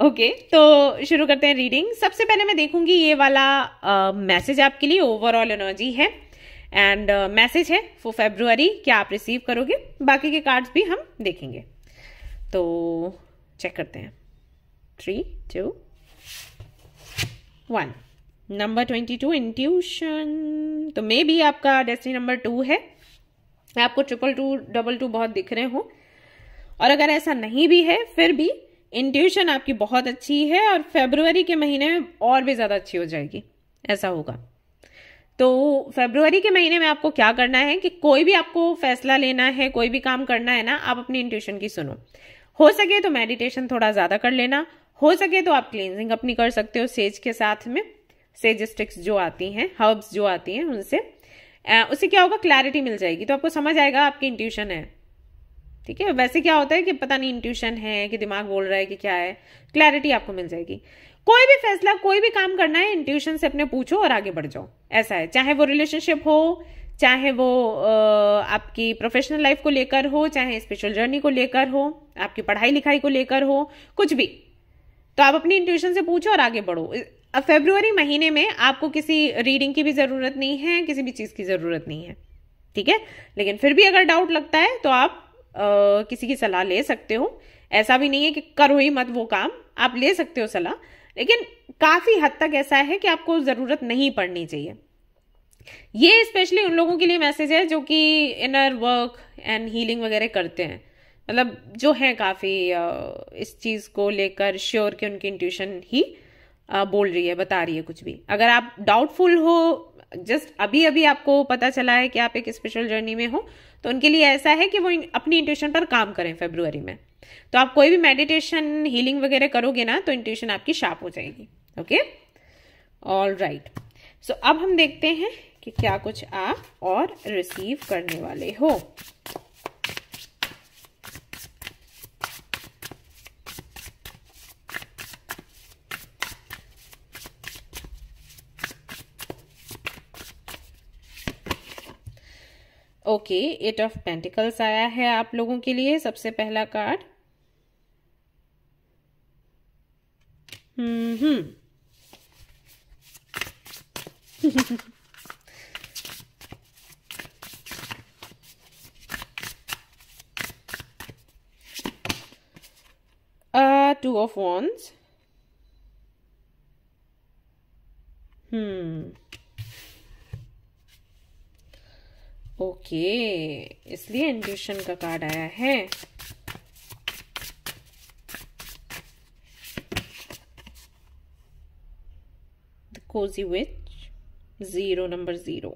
ओके, तो शुरू करते हैं रीडिंग। सबसे पहले मैं देखूंगी ये वाला मैसेज आपके लिए ओवरऑल एनर्जी है, एंड मैसेज है फॉर फरवरी, क्या आप रिसीव करोगे। बाकी के कार्ड्स भी हम देखेंगे, तो चेक करते हैं। 3, 2, 1। Number 22, intuition. तो मे बी आपका डेस्टिनी नंबर 2 है, आपको 222, 22 बहुत दिख रहे हो। और अगर ऐसा नहीं भी है, फिर भी इंट्यूशन आपकी बहुत अच्छी है, और फरवरी के महीने में और भी ज्यादा अच्छी हो जाएगी, ऐसा होगा। तो फरवरी के महीने में आपको क्या करना है कि कोई भी आपको फैसला लेना है, कोई भी काम करना है ना, आप अपनी इंट्यूशन की सुनो। हो सके तो मेडिटेशन थोड़ा ज्यादा कर लेना, हो सके तो आप क्लींजिंग अपनी कर सकते हो सेज के साथ में, सेज स्टिक्स जो आती हैं, हर्ब्स जो आती हैं उनसे। उससे क्या होगा, क्लैरिटी मिल जाएगी, तो आपको समझ आएगा आपकी इंट्यूशन है। ठीक है, वैसे क्या होता है कि पता नहीं इंट्यूशन है कि दिमाग बोल रहा है कि क्या है, क्लैरिटी आपको मिल जाएगी। कोई भी फैसला, कोई भी काम करना है, इंट्यूशन से अपने पूछो और आगे बढ़ जाओ। ऐसा है, चाहे वो रिलेशनशिप हो, चाहे वो आपकी प्रोफेशनल लाइफ को लेकर हो, चाहे स्पिरिचुअल जर्नी को लेकर हो, आपकी पढ़ाई लिखाई को लेकर हो, कुछ भी, तो आप अपनी इंट्यूशन से पूछो और आगे बढ़ो। अब फरवरी महीने में आपको किसी रीडिंग की भी जरूरत नहीं है, किसी भी चीज की जरूरत नहीं है। ठीक है, लेकिन फिर भी अगर डाउट लगता है तो आप किसी की सलाह ले सकते हो। ऐसा भी नहीं है कि करो ही मत वो काम, आप ले सकते हो सलाह, लेकिन काफी हद तक ऐसा है कि आपको जरूरत नहीं पड़नी चाहिए। ये स्पेशली उन लोगों के लिए मैसेज है जो कि इनर वर्क एंड हीलिंग वगैरह करते हैं, मतलब जो है काफी इस चीज को लेकर श्योर कि उनकी इंट्यूशन ही बोल रही है, बता रही है कुछ भी। अगर आप डाउटफुल हो, जस्ट अभी अभी आपको पता चला है कि आप एक स्पिरिचुअल जर्नी में हो, तो उनके लिए ऐसा है कि वो अपनी इंट्यूशन पर काम करें फरवरी में। तो आप कोई भी मेडिटेशन, हीलिंग वगैरह करोगे ना, तो इंट्यूशन आपकी शार्प हो जाएगी। Okay, all right. सो अब हम देखते हैं कि क्या कुछ आप और रिसीव करने वाले हो। ओके, 8 ऑफ पेंटिकल्स आया है आप लोगों के लिए सबसे पहला card. Two of wands. Okay, इसलिए इंट्यूशन का कार्ड आया है। The cozy witch, 0 number 0।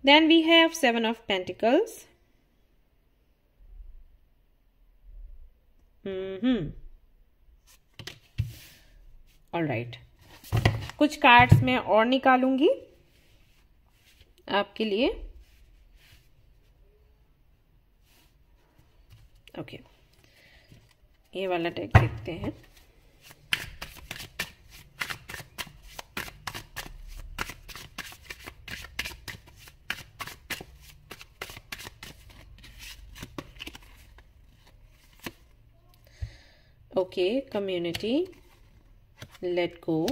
Then we have 7 of Pentacles. All right. कुछ कार्ड्स मैं और निकालूंगी आपके लिए। ओके, ये वाला डेक देखते हैं। ओके, कम्युनिटी, लेट गो,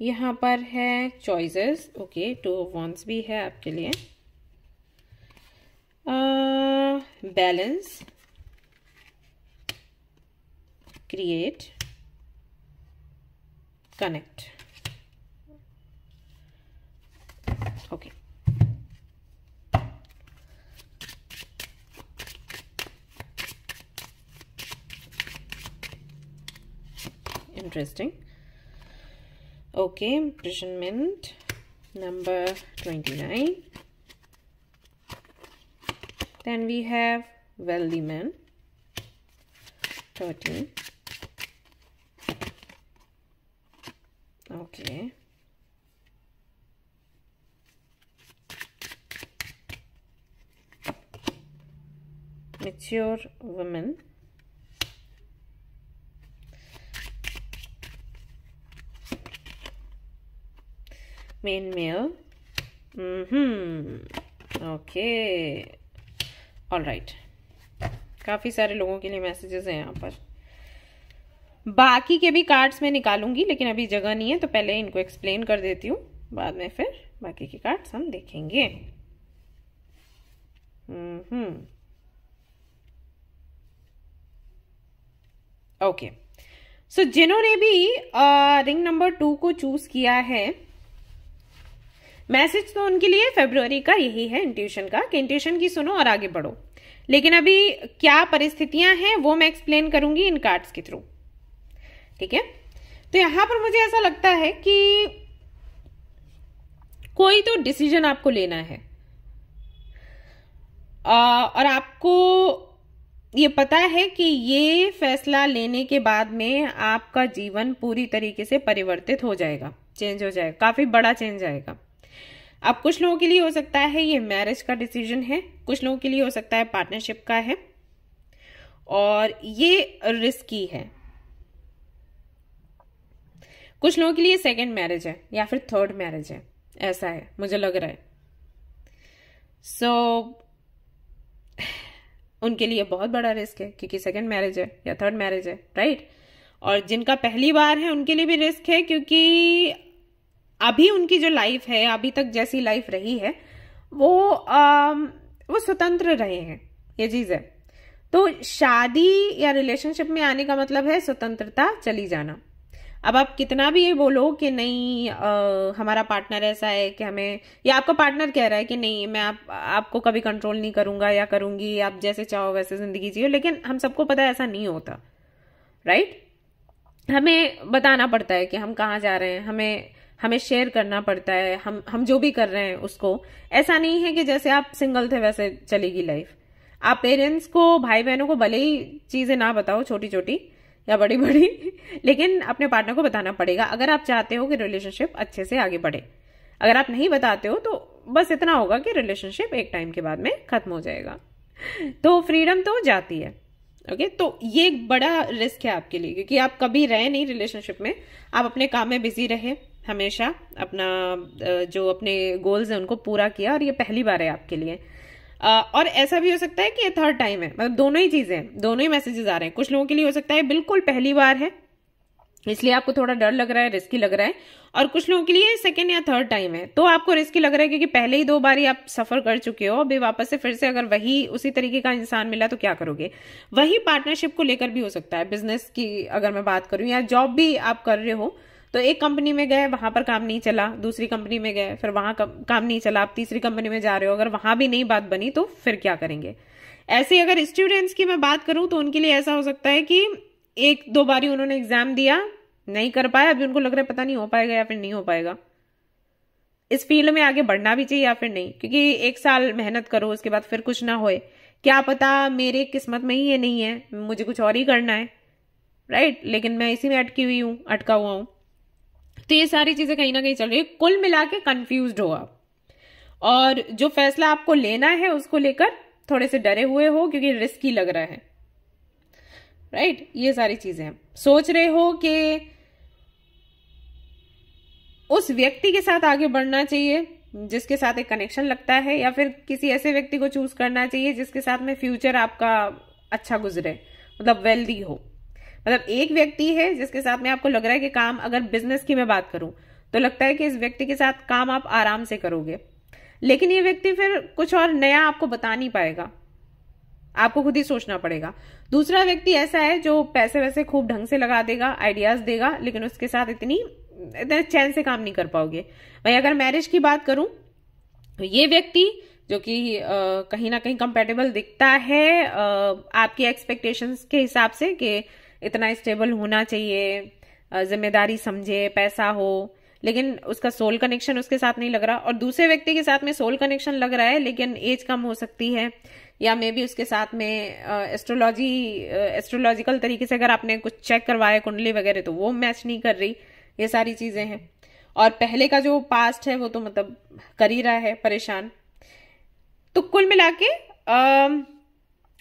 यहाँ पर है चॉइसेस। ओके, 2 ऑफ वॉन्ड्स भी है आपके लिए। Balance, create, connect. Okay, interesting. Okay, imprisonment number 29. Then we have wealthy man, 13. Okay. Mature woman, main male. Okay, all right. काफी सारे लोगों के लिए मैसेजेस हैं यहाँ पर। बाकी के भी कार्ड्स मैं निकालूंगी, लेकिन अभी जगह नहीं है, तो पहले इनको एक्सप्लेन कर देती हूँ, बाद में फिर बाकी के कार्ड्स हम देखेंगे। ओके, सो जिन्होंने भी रिंग नंबर 2 को चूज किया है, मैसेज तो उनके लिए फरवरी का यही है इंट्यूशन का, कि इंट्यूशन की सुनो और आगे बढ़ो। लेकिन अभी क्या परिस्थितियां हैं वो मैं एक्सप्लेन करूंगी इन कार्ड्स के थ्रू, ठीक है। तो यहां पर मुझे ऐसा लगता है कि कोई तो डिसीजन आपको लेना है, और आपको ये पता है कि ये फैसला लेने के बाद में आपका जीवन पूरी तरीके से परिवर्तित हो जाएगा, चेंज हो जाएगा, काफी बड़ा चेंज आएगा। अब कुछ लोगों के लिए हो सकता है ये मैरिज का डिसीजन है, कुछ लोगों के लिए हो सकता है पार्टनरशिप का है, और ये रिस्की है। कुछ लोगों के लिए सेकंड मैरिज है या फिर थर्ड मैरिज है, ऐसा है मुझे लग रहा है। उनके लिए बहुत बड़ा रिस्क है, क्योंकि सेकंड मैरिज है या थर्ड मैरिज है, राइट। और जिनका पहली बार है उनके लिए भी रिस्क है, क्योंकि अभी उनकी जो लाइफ है, अभी तक जैसी लाइफ रही है, वो स्वतंत्र रहे हैं, ये चीज है। तो शादी या रिलेशनशिप में आने का मतलब है स्वतंत्रता चली जाना। अब आप कितना भी ये बोलो कि नहीं हमारा पार्टनर ऐसा है कि हमें, या आपका पार्टनर कह रहा है कि नहीं मैं आपको कभी कंट्रोल नहीं करूंगा या करूंगी, आप जैसे चाहो वैसे जिंदगी जियो, लेकिन हम सबको पता है ऐसा नहीं होता, राइट। हमें बताना पड़ता है कि हम कहाँ जा रहे हैं, हमें शेयर करना पड़ता है, हम जो भी कर रहे हैं उसको। ऐसा नहीं है कि जैसे आप सिंगल थे वैसे चलेगी लाइफ। आप पेरेंट्स को, भाई बहनों को भले ही चीजें ना बताओ, छोटी छोटी या बड़ी बड़ी, लेकिन अपने पार्टनर को बताना पड़ेगा अगर आप चाहते हो कि रिलेशनशिप अच्छे से आगे बढ़े। अगर आप नहीं बताते हो तो बस इतना होगा कि रिलेशनशिप एक टाइम के बाद में खत्म हो जाएगा, तो फ्रीडम तो जाती है। ओके, तो ये एक बड़ा रिस्क है आपके लिए, क्योंकि आप कभी रहे नहीं रिलेशनशिप में, आप अपने काम में बिजी रहे, हमेशा अपना जो अपने गोल्स हैं उनको पूरा किया, और ये पहली बार है आपके लिए। और ऐसा भी हो सकता है कि ये थर्ड टाइम है, मतलब दोनों ही चीजें, दोनों ही मैसेजेस आ रहे हैं। कुछ लोगों के लिए हो सकता है बिल्कुल पहली बार है, इसलिए आपको थोड़ा डर लग रहा है, रिस्की लग रहा है, और कुछ लोगों के लिए सेकंड या थर्ड टाइम है तो आपको रिस्की लग रहा है, क्योंकि पहले ही 2 बार आप सफर कर चुके हो। अभी वापस से फिर से अगर वही उसी तरीके का इंसान मिला तो क्या करोगे। वही पार्टनरशिप को लेकर भी हो सकता है, बिजनेस की अगर मैं बात करूं, या जॉब भी आप कर रहे हो, तो एक कंपनी में गए, वहां पर काम नहीं चला, दूसरी कंपनी में गए, फिर वहां काम नहीं चला, आप तीसरी कंपनी में जा रहे हो, अगर वहां भी नहीं बात बनी तो फिर क्या करेंगे। ऐसे अगर स्टूडेंट्स की मैं बात करूं तो उनके लिए ऐसा हो सकता है कि 1-2 बार उन्होंने एग्जाम दिया, नहीं कर पाया, अभी उनको लग रहा है पता नहीं हो पाएगा या फिर नहीं हो पाएगा, इस फील्ड में आगे बढ़ना भी चाहिए या फिर नहीं, क्योंकि 1 साल मेहनत करो उसके बाद फिर कुछ ना होए, क्या पता मेरे किस्मत में ही ये नहीं है, मुझे कुछ और ही करना है, राइट, लेकिन मैं इसी में अटका हुआ हूं। तो ये सारी चीजें कहीं ना कहीं चल रही है। कुल मिला के कंफ्यूज्ड हो आप, और जो फैसला आपको लेना है उसको लेकर थोड़े से डरे हुए हो, क्योंकि रिस्की लग रहा है, राइट। ये सारी चीजें हैं। सोच रहे हो कि उस व्यक्ति के साथ आगे बढ़ना चाहिए जिसके साथ एक कनेक्शन लगता है, या फिर किसी ऐसे व्यक्ति को चूज करना चाहिए जिसके साथ में फ्यूचर आपका अच्छा गुजरे, मतलब वेल्दी हो। मतलब एक व्यक्ति है जिसके साथ में आपको लग रहा है कि काम, अगर बिजनेस की मैं बात करूं तो लगता है कि इस व्यक्ति के साथ काम आप आराम से करोगे, लेकिन ये व्यक्ति फिर कुछ और नया आपको बता नहीं पाएगा, आपको खुद ही सोचना पड़ेगा। दूसरा व्यक्ति ऐसा है जो पैसे वैसे खूब ढंग से लगा देगा, आइडियाज देगा, लेकिन उसके साथ इतने चैन से काम नहीं कर पाओगे। वहीं अगर मैरिज की बात करूं तो ये व्यक्ति जो कि कहीं ना कहीं कंपेटेबल दिखता है आपकी एक्सपेक्टेशंस के हिसाब से, कि इतना स्टेबल होना चाहिए, जिम्मेदारी समझे, पैसा हो, लेकिन उसका सोल कनेक्शन उसके साथ नहीं लग रहा। और दूसरे व्यक्ति के साथ में सोल कनेक्शन लग रहा है, लेकिन एज कम हो सकती है, या मे बी उसके साथ में एस्ट्रोलॉजिकल तरीके से अगर आपने कुछ चेक करवाया कुंडली वगैरह तो वो मैच नहीं कर रही। ये सारी चीजें हैं। और पहले का जो पास्ट है वो तो मतलब कर ही रहा है परेशान। तो कुल मिला के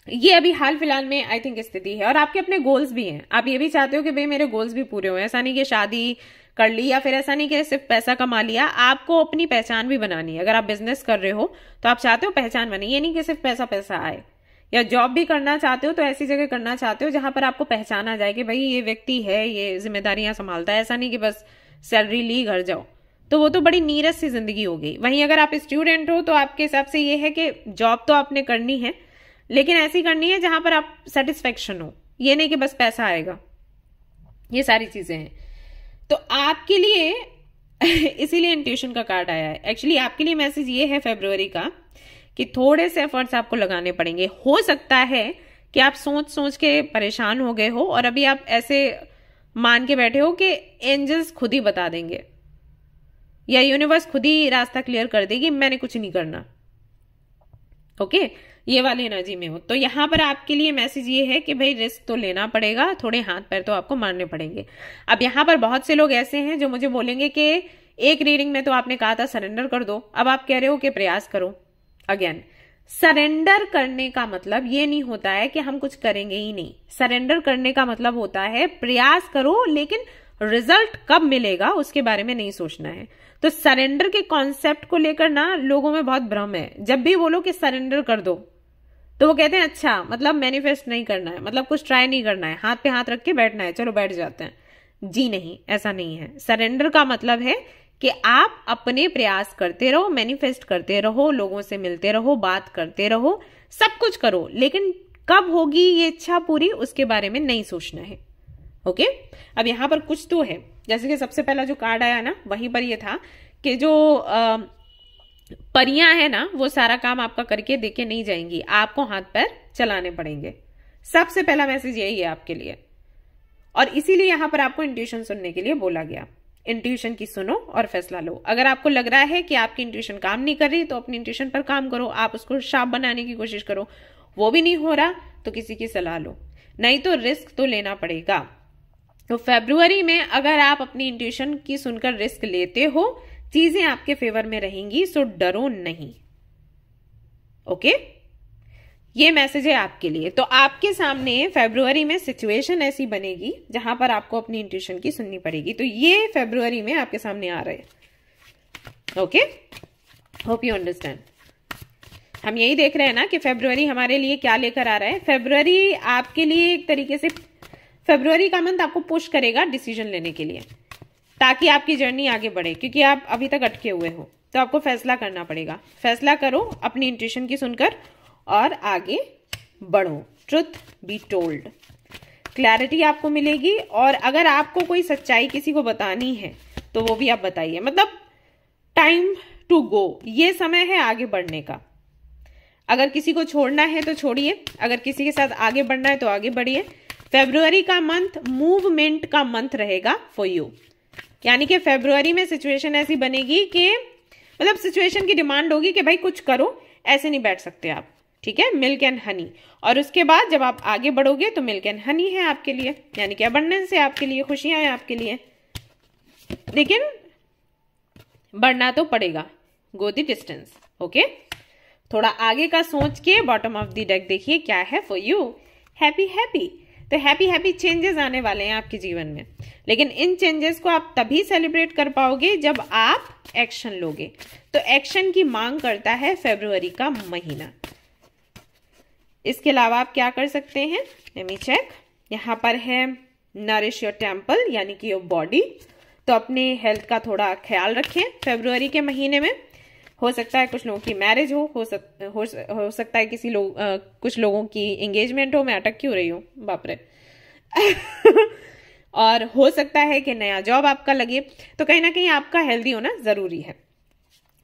ये अभी हाल फिलहाल में आई थिंक स्थिति है। और आपके अपने गोल्स भी हैं, आप ये भी चाहते हो कि भाई मेरे गोल्स भी पूरे हुए। ऐसा नहीं कि शादी कर ली या फिर ऐसा नहीं कि सिर्फ पैसा कमा लिया, आपको अपनी पहचान भी बनानी है। अगर आप बिजनेस कर रहे हो तो आप चाहते हो पहचान बने, ये नहीं कि सिर्फ पैसा पैसा आए। या जॉब भी करना चाहते हो तो ऐसी जगह करना चाहते हो जहां पर आपको पहचाना जाए कि भाई ये व्यक्ति है, ये जिम्मेदारियां संभालता है। ऐसा नहीं कि बस सैलरी ली घर जाओ, तो वो तो बड़ी नीरस सी जिंदगी हो गई। वहीं अगर आप स्टूडेंट हो तो आपके हिसाब से ये है कि जॉब तो आपने करनी है, लेकिन ऐसी करनी है जहां पर आप सेटिस्फेक्शन हो, ये नहीं कि बस पैसा आएगा। ये सारी चीजें हैं। तो आपके लिए इसीलिए इंट्यूशन का कार्ड आया है। एक्चुअली आपके लिए मैसेज ये है फरवरी का कि थोड़े से एफर्ट्स आपको लगाने पड़ेंगे। हो सकता है कि आप सोच सोच के परेशान हो गए हो और अभी आप ऐसे मान के बैठे हो कि एंजल्स खुद ही बता देंगे या यूनिवर्स खुद ही रास्ता क्लियर कर देगी, मैंने कुछ नहीं करना। ओके, ये वाली एनर्जी में हो तो यहां पर आपके लिए मैसेज ये है कि भाई रिस्क तो लेना पड़ेगा, थोड़े हाथ पैर तो आपको मारने पड़ेंगे। अब यहां पर बहुत से लोग ऐसे हैं जो मुझे बोलेंगे कि एक रीडिंग में तो आपने कहा था सरेंडर कर दो, अब आप कह रहे हो कि प्रयास करो। अगेन, सरेंडर करने का मतलब ये नहीं होता है कि हम कुछ करेंगे ही नहीं। सरेंडर करने का मतलब होता है प्रयास करो, लेकिन रिजल्ट कब मिलेगा उसके बारे में नहीं सोचना है। तो सरेंडर के कॉन्सेप्ट को लेकर ना लोगों में बहुत भ्रम है। जब भी बोलो कि सरेंडर कर दो तो वो कहते हैं अच्छा मतलब मैनिफेस्ट नहीं करना है, मतलब कुछ ट्राई नहीं करना है, हाथ पे हाथ रख के बैठना है, चलो बैठ जाते हैं। जी नहीं, ऐसा नहीं है। सरेंडर का मतलब है कि आप अपने प्रयास करते रहो, मैनिफेस्ट करते रहो, लोगों से मिलते रहो, बात करते रहो, सब कुछ करो, लेकिन कब होगी ये इच्छा पूरी उसके बारे में नहीं सोचना है। ओके, अब यहां पर कुछ तो है, जैसे कि सबसे पहला जो कार्ड आया ना वहीं पर ये था कि जो परियां है ना वो सारा काम आपका करके देके नहीं जाएंगी, आपको हाथ पैर चलाने पड़ेंगे। सबसे पहला मैसेज यही है आपके लिए, और इसीलिए यहां पर आपको इंट्यूशन सुनने के लिए बोला गया। इंट्यूशन की सुनो और फैसला लो। अगर आपको लग रहा है कि आपकी इंट्यूशन काम नहीं कर रही तो अपनी इंट्यूशन पर काम करो, आप उसको शार्प बनाने की कोशिश करो। वो भी नहीं हो रहा तो किसी की सलाह लो, नहीं तो रिस्क तो लेना पड़ेगा। तो फरवरी में अगर आप अपनी इंट्यूशन की सुनकर रिस्क लेते हो, चीजें आपके फेवर में रहेंगी, सो डरो नहीं। ओके, ये मैसेज है आपके लिए। तो आपके सामने फरवरी में सिचुएशन ऐसी बनेगी जहां पर आपको अपनी इंट्यूशन की सुननी पड़ेगी। तो ये फरवरी में आपके सामने आ रहे हैं। Okay, hope you understand. हम यही देख रहे हैं ना कि फरवरी हमारे लिए क्या लेकर आ रहा है। फरवरी आपके लिए एक तरीके से, फरवरी का मंथ आपको पुश करेगा डिसीजन लेने के लिए, ताकि आपकी जर्नी आगे बढ़े, क्योंकि आप अभी तक अटके हुए हो। तो आपको फैसला करना पड़ेगा। फैसला करो अपनी इंट्यूशन की सुनकर और आगे बढ़ो। ट्रुथ बी टोल्ड, क्लैरिटी आपको मिलेगी। और अगर आपको कोई सच्चाई किसी को बतानी है तो वो भी आप बताइए। मतलब टाइम टू गो, ये समय है आगे बढ़ने का। अगर किसी को छोड़ना है तो छोड़िए, अगर किसी के साथ आगे बढ़ना है तो आगे बढ़िए। फरवरी का मंथ मूवमेंट का मंथ रहेगा फॉर यू। यानी कि फरवरी में सिचुएशन ऐसी बनेगी कि मतलब सिचुएशन की डिमांड होगी कि भाई कुछ करो, ऐसे नहीं बैठ सकते आप। ठीक है, मिल्क एंड हनी। और उसके बाद जब आप आगे बढ़ोगे तो मिल्क एंड हनी है आपके लिए, यानी कि अबंडेंस है आपके लिए, खुशियां हैं आपके लिए। लेकिन बढ़ना तो पड़ेगा, गो द डिस्टेंस। ओके, थोड़ा आगे का सोच के बॉटम ऑफ द डेक देखिए क्या है फॉर यू। हैप्पी हैप्पी, तो हैप्पी हैप्पी चेंजेस आने वाले हैं आपके जीवन में। लेकिन इन चेंजेस को आप तभी सेलिब्रेट कर पाओगे जब आप एक्शन लोगे। तो एक्शन की मांग करता है फरवरी का महीना। इसके अलावा आप क्या कर सकते हैं, लेट मी चेक। यहां पर है नरिश योर टेम्पल, यानी कि योर बॉडी। तो अपने हेल्थ का थोड़ा ख्याल रखें फरवरी के महीने में। हो सकता है कुछ लोगों की मैरिज हो सकता है किसी कुछ लोगों की एंगेजमेंट हो। मैं अटक क्यों रही हूँ, बाप रे। और हो सकता है कि नया जॉब आपका लगे। तो कहीं ना कहीं आपका हेल्दी होना जरूरी है।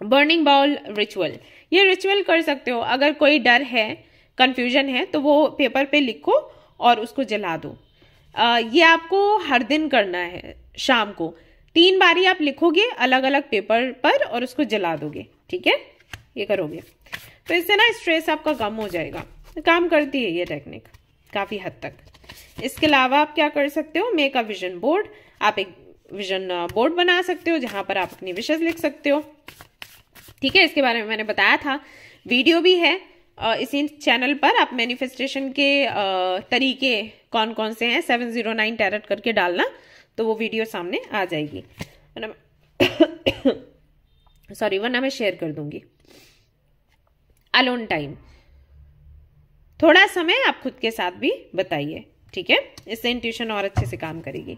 बर्निंग बाउल रिचुअल, ये रिचुअल कर सकते हो। अगर कोई डर है, कंफ्यूजन है, तो वो पेपर पे लिखो और उसको जला दो। ये आपको हर दिन करना है। शाम को 3 बारी आप लिखोगे अलग अलग पेपर पर और उसको जला दोगे। ठीक है, ये करोगे तो इससे ना स्ट्रेस आपका कम हो जाएगा। काम करती है ये टेक्निक काफी हद तक। इसके अलावा आप क्या कर सकते हो, मेक अ विजन बोर्ड। आप एक विजन बोर्ड बना सकते हो जहां पर आप अपनी विशेष लिख सकते हो। ठीक है, इसके बारे में मैंने बताया था, वीडियो भी है इसी चैनल पर। आप मैनिफेस्टेशन के तरीके कौन कौन से हैं 709 टैरेट करके डालना, तो वो वीडियो सामने आ जाएगी। सॉरी, वरना मैं शेयर कर दूंगी। अलोन टाइम, थोड़ा समय आप खुद के साथ भी बताइए। ठीक है, इससे इंट्यूशन और अच्छे से काम करेगी।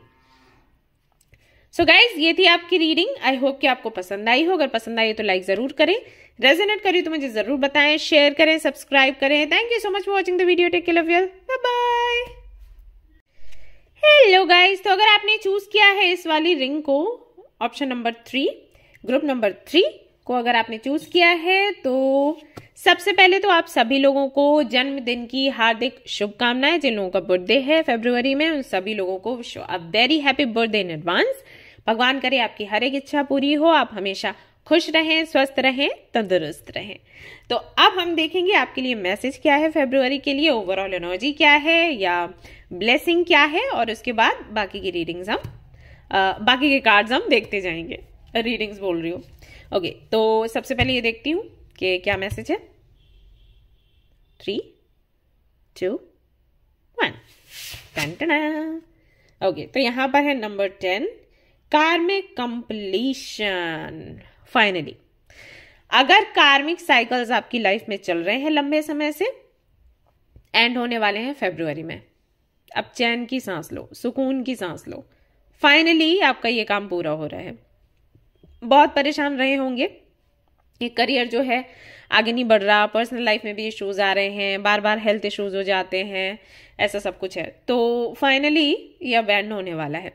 सो गाइज, ये थी आपकी रीडिंग। आई होप कि आपको पसंद आई हो। अगर पसंद आई तो लाइक जरूर करें, रेजोनेट करी तो मुझे जरूर बताएं, शेयर करें, सब्सक्राइब करें। Thank you so much for watching the video. Take care, love you, bye bye. Hello guys, तो अगर आपने चूज किया है इस वाली रिंग को, ऑप्शन नंबर 3, ग्रुप नंबर 3 को अगर आपने चूज किया है, तो सबसे पहले तो आप सभी लोगों को जन्मदिन की हार्दिक शुभकामनाएं। जिन लोगों का बर्थडे है फरवरी में, उन सभी लोगों को wish a very happy birthday in advance. भगवान करे आपकी हर एक इच्छा पूरी हो, आप हमेशा खुश रहें, स्वस्थ रहें, तंदुरुस्त रहें। तो अब हम देखेंगे आपके लिए मैसेज क्या है फरवरी के लिए, ओवरऑल एनर्जी क्या है या ब्लेसिंग क्या है, और उसके बाद बाकी की रीडिंग्स हम बाकी के कार्ड्स हम देखते जाएंगे। रीडिंग्स बोल रही हूँ। ओके, तो सबसे पहले ये देखती हूँ कि क्या मैसेज है। 3, 2, 1। ओके, तो यहां पर है नंबर 10, कार्मिक कंप्लीशन। फाइनली, अगर कार्मिक साइकिल्स आपकी लाइफ में चल रहे हैं लंबे समय से, एंड होने वाले हैं फरवरी में। अब चैन की सांस लो, सुकून की सांस लो। फाइनली आपका ये काम पूरा हो रहा है। बहुत परेशान रहे होंगे, ये करियर जो है आगे नहीं बढ़ रहा, पर्सनल लाइफ में भी इश्यूज आ रहे हैं, बार बार हेल्थ इश्यूज हो जाते हैं, ऐसा सब कुछ है। तो फाइनली ये अब एंड होने वाला है।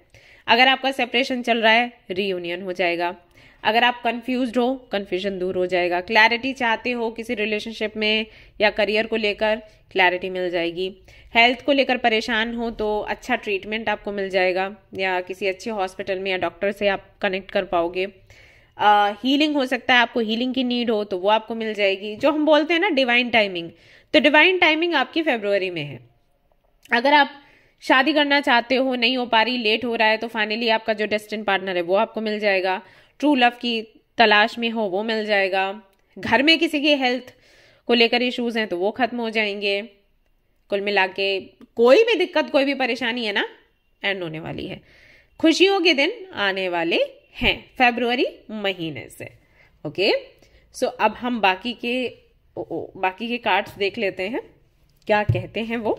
अगर आपका सेपरेशन चल रहा है, रीयूनियन हो जाएगा। अगर आप कंफ्यूज्ड हो, कंफ्यूजन दूर हो जाएगा। क्लैरिटी चाहते हो किसी रिलेशनशिप में या करियर को लेकर, क्लैरिटी मिल जाएगी। हेल्थ को लेकर परेशान हो तो अच्छा ट्रीटमेंट आपको मिल जाएगा, या किसी अच्छे हॉस्पिटल में या डॉक्टर से आप कनेक्ट कर पाओगे। हीलिंग हो सकता है, आपको हीलिंग की नीड हो तो वो आपको मिल जाएगी। जो हम बोलते हैं ना डिवाइन टाइमिंग, तो डिवाइन टाइमिंग आपकी फरवरी में है। अगर आप शादी करना चाहते हो, नहीं हो पा रही, लेट हो रहा है, तो फाइनली आपका जो डेस्टिन पार्टनर है वो आपको मिल जाएगा। ट्रू लव की तलाश में हो, वो मिल जाएगा। घर में किसी की हेल्थ को लेकर इश्यूज हैं तो वो खत्म हो जाएंगे। कुल मिला के कोई भी दिक्कत, कोई भी परेशानी है ना, एंड होने वाली है। खुशियों के दिन आने वाले हैं फरवरी महीने से। ओके, सो अब हम बाकी के कार्ड्स देख लेते हैं, क्या कहते हैं वो।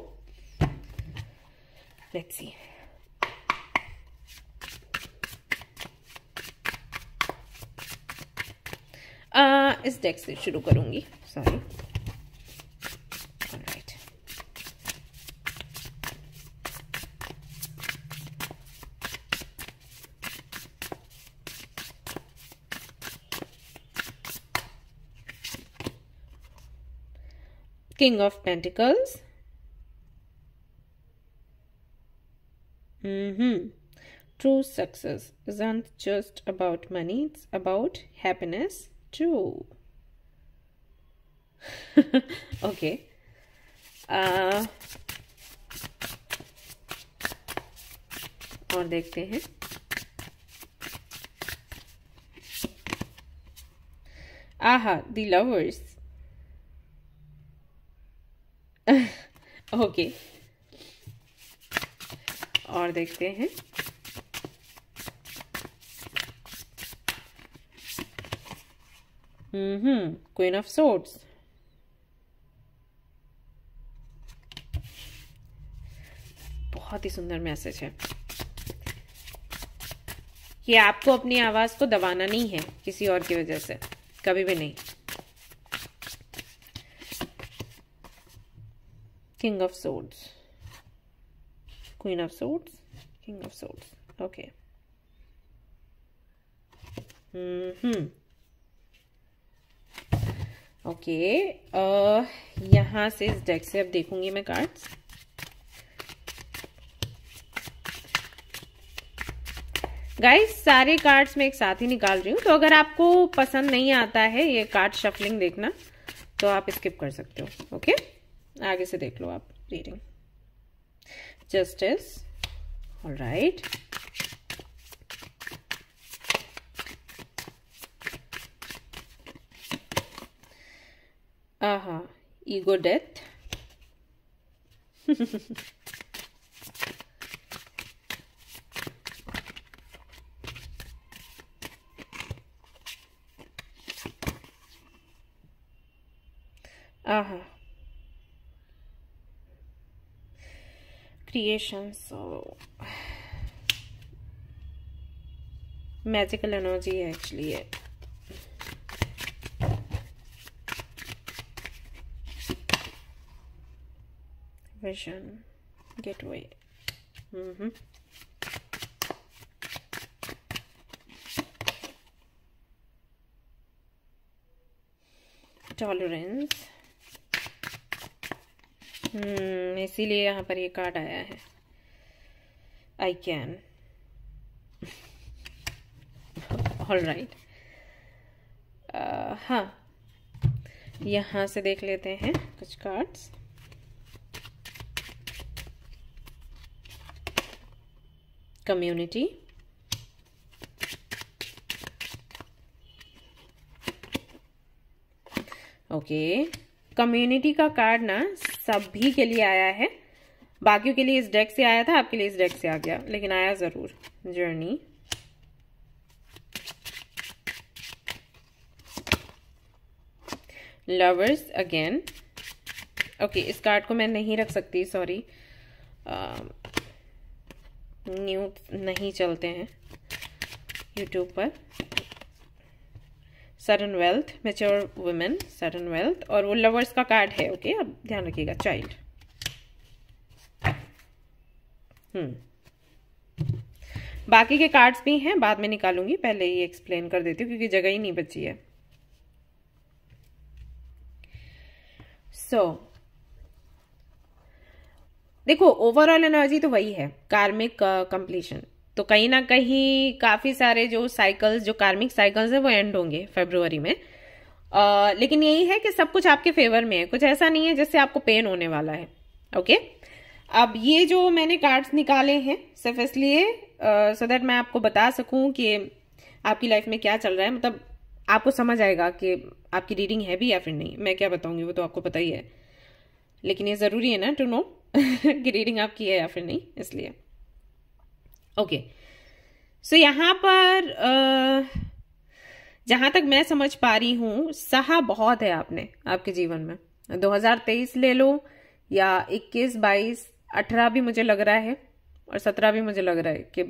Let's see. इस डेक से शुरू करूंगी, sorry. Alright, King of Pentacles, True success isn't just about money, it's about happiness too. Okay. और देखते हैं। आहा, the lovers. ओके, और देखते हैं। Queen of swords. बहुत ही सुंदर मैसेज है। ये आपको अपनी आवाज को दबाना नहीं है किसी और की वजह से, कभी भी नहीं। King of swords, queen of swords, king of swords. Okay, okay, यहां से इस डेक से अब देखूंगी मैं कार्ड्स। गाइस, सारे कार्ड्स मैं एक साथ ही निकाल रही हूँ, तो अगर आपको पसंद नहीं आता है ये कार्ड शफलिंग देखना, तो आप स्किप कर सकते हो। ओके, आगे से देख लो आप रीडिंग। जस्टिस, ऑलराइट, आहा, ईगो डेथ, आहा, क्रिएशन, सो मैजिकल एनर्जी है एक्चुअली ये। विजन, गेटवे, टॉलरेंस, इसीलिए यहाँ पर ये कार्ड आया है। I can, all right. हाँ, यहाँ से देख लेते हैं कुछ कार्ड्स। कम्युनिटी, ओके, कम्युनिटी का कार्ड ना सभी के लिए आया है। बाकियों के लिए इस डेक से आया था, आपके लिए इस डेक से आ गया, लेकिन आया जरूर। जर्नी, लवर्स अगेन, ओके, इस कार्ड को मैं नहीं रख सकती, सॉरी, न्यू नहीं चलते हैं यूट्यूब पर। Sudden wealth, mature women, sudden wealth, और वो लवर्स का कार्ड है। ओके, अब ध्यान रखिएगा। चाइल्ड, बाकी के कार्ड्स भी हैं, बाद में निकालूंगी, पहले ये एक्सप्लेन कर देती हूँ क्योंकि जगह ही नहीं बची है। देखो, ओवरऑल एनर्जी तो वही है, कार्मिक कंप्लीशन। तो कहीं ना कहीं काफी सारे जो साइकिल्स, जो कार्मिक साइकिल्स है, वो एंड होंगे फरवरी में। लेकिन यही है कि सब कुछ आपके फेवर में है, कुछ ऐसा नहीं है जिससे आपको पेन होने वाला है। ओके, अब ये जो मैंने कार्ड्स निकाले हैं सिर्फ इसलिए सो दैट मैं आपको बता सकूं कि आपकी लाइफ में क्या चल रहा है, मतलब आपको समझ आएगा कि आपकी रीडिंग है भी या फिर नहीं। मैं क्या बताऊंगी वो तो आपको पता ही है, लेकिन ये जरूरी है ना टू नो कि रीडिंग आपकी है या फिर नहीं, इसलिए। ओके, सो यहाँ पर जहां तक मैं समझ पा रही हूं, सहा बहुत है आपने आपके जीवन में। 2023 ले लो या 21, 22, 18 भी मुझे लग रहा है, और 17 भी मुझे लग रहा है कि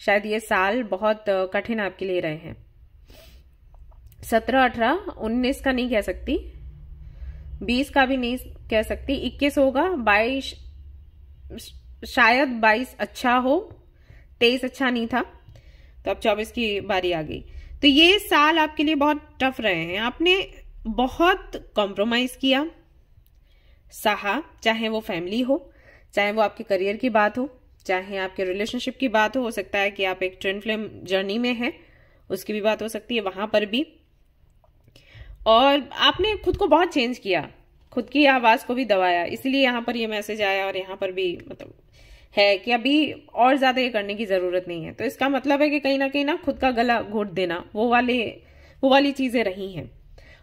शायद ये साल बहुत कठिन आपके लिए रहे हैं। 17, 18, 19 का नहीं कह सकती, 20 का भी नहीं कह सकती, 21 होगा, 22 शायद, 22 अच्छा हो, 23 अच्छा नहीं था, तो अब 24 की बारी आ गई। तो ये साल आपके लिए बहुत टफ रहे हैं, आपने बहुत कॉम्प्रोमाइज किया, सहा, चाहे वो फैमिली हो, चाहे वो आपके करियर की बात हो, चाहे आपके रिलेशनशिप की बात हो सकता है कि आप एक ट्विन फ्लेम जर्नी में हैं, उसकी भी बात हो सकती है, वहां पर भी। और आपने खुद को बहुत चेंज किया, खुद की आवाज को भी दबाया, इसलिए यहाँ पर ये मैसेज आया, और यहाँ पर भी मतलब है कि अभी और ज्यादा ये करने की जरूरत नहीं है। तो इसका मतलब है कि कहीं ना खुद का गला घोट देना, वो वाली चीजें रही हैं,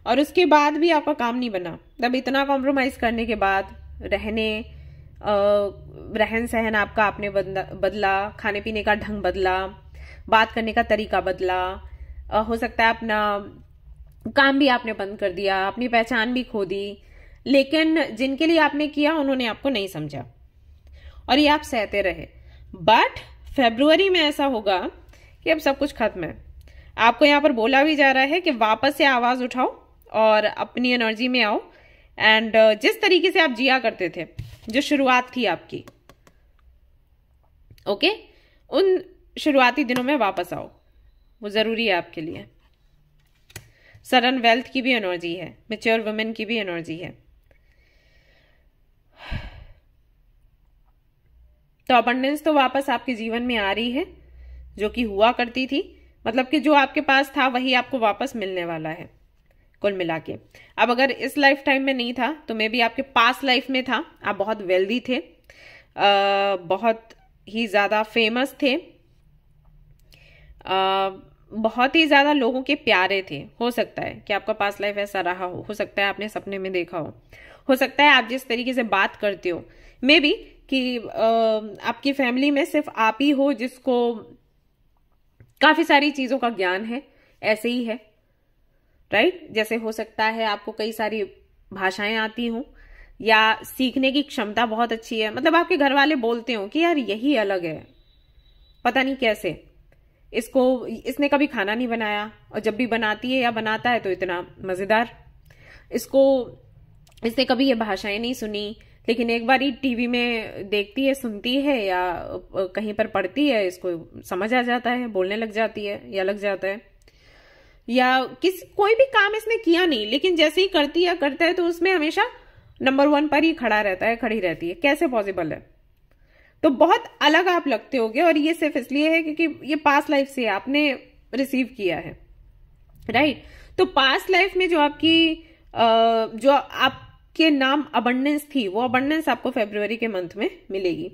और उसके बाद भी आपका काम नहीं बना। तब इतना कॉम्प्रोमाइज करने के बाद रहन सहन आपका आपने बदला, खाने पीने का ढंग बदला, बात करने का तरीका बदला, हो सकता है अपना काम भी आपने बंद कर दिया, अपनी पहचान भी खो दी, लेकिन जिनके लिए आपने किया उन्होंने आपको नहीं समझा, और ये आप सहते रहे। बट फरवरी में ऐसा होगा कि अब सब कुछ खत्म है। आपको यहाँ पर बोला भी जा रहा है कि वापस से आवाज उठाओ और अपनी एनर्जी में आओ, एंड जिस तरीके से आप जिया करते थे, जो शुरुआत थी आपकी, ओके, उन शुरुआती दिनों में वापस आओ, वो जरूरी है आपके लिए। सडन वेल्थ की भी एनर्जी है, मैच्योर वुमेन की भी एनर्जी है। तो अबंडेंस तो वापस आपके जीवन में आ रही है, जो कि हुआ करती थी, मतलब कि जो आपके पास था वही आपको वापस मिलने वाला है कुल मिला के। अब अगर इस लाइफ टाइम में नहीं था तो मे बी आपके पास लाइफ में था, आप बहुत वेल्दी थे, बहुत ही ज्यादा फेमस थे, बहुत ही ज्यादा लोगों के प्यारे थे। हो सकता है कि आपका पास लाइफ ऐसा रहा हो सकता है आपने सपने में देखा हो सकता है आप जिस तरीके से बात करते हो मे बी कि आपकी फैमिली में सिर्फ आप ही हो जिसको काफी सारी चीजों का ज्ञान है, ऐसे ही है, राइट। जैसे हो सकता है आपको कई सारी भाषाएं आती हों, या सीखने की क्षमता बहुत अच्छी है, मतलब आपके घर वाले बोलते हो कि यार यही अलग है, पता नहीं कैसे, इसने कभी खाना नहीं बनाया, और जब भी बनाती है या बनाता है तो इतना मजेदार, इसने कभी ये भाषाएं नहीं सुनी, लेकिन एक बार ही टीवी में देखती है, सुनती है या कहीं पर पढ़ती है, इसको समझ आ जाता है, बोलने लग जाती है या लग जाता है, या कोई भी काम इसने किया नहीं लेकिन जैसे ही करती या करता है तो उसमें हमेशा नंबर 1 पर ही खड़ा रहता है, खड़ी रहती है। कैसे पॉसिबल है? तो बहुत अलग आप लगते होगे, और ये सिर्फ इसलिए है क्योंकि ये पास्ट लाइफ से आपने रिसीव किया है, राइट? तो पास्ट लाइफ में जो जो आपके नाम अबंडेंस थी, वो अबंडेंस आपको फरवरी के मंथ में मिलेगी।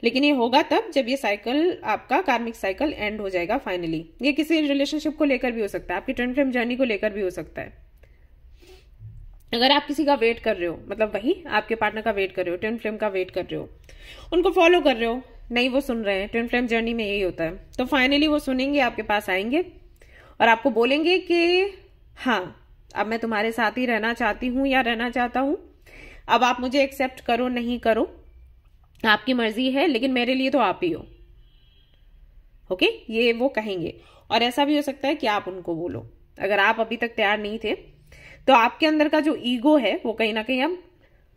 लेकिन ये होगा तब जब ये साइकिल, आपका कार्मिक साइकिल एंड हो जाएगा फाइनली। ये किसी रिलेशनशिप को लेकर भी हो सकता है, आपकी ट्विन फ्लेम जर्नी को लेकर भी हो सकता है। अगर आप किसी का वेट कर रहे हो, मतलब वही आपके पार्टनर का वेट कर रहे हो, ट्विन फ्लेम का वेट कर रहे हो, उनको फॉलो कर रहे हो, नहीं वो सुन रहे हैं, ट्विन फ्लेम जर्नी में यही होता है। तो फाइनली वो सुनेंगे, आपके पास आएंगे और आपको बोलेंगे कि हाँ, अब मैं तुम्हारे साथ ही रहना चाहती हूं या रहना चाहता हूं, अब आप मुझे एक्सेप्ट करो नहीं करो आपकी मर्जी है, लेकिन मेरे लिए तो आप ही हो। ओके, ये वो कहेंगे। और ऐसा भी हो सकता है कि आप उनको बोलो, अगर आप अभी तक तैयार नहीं थे तो आपके अंदर का जो ईगो है वो कहीं ना कहीं अब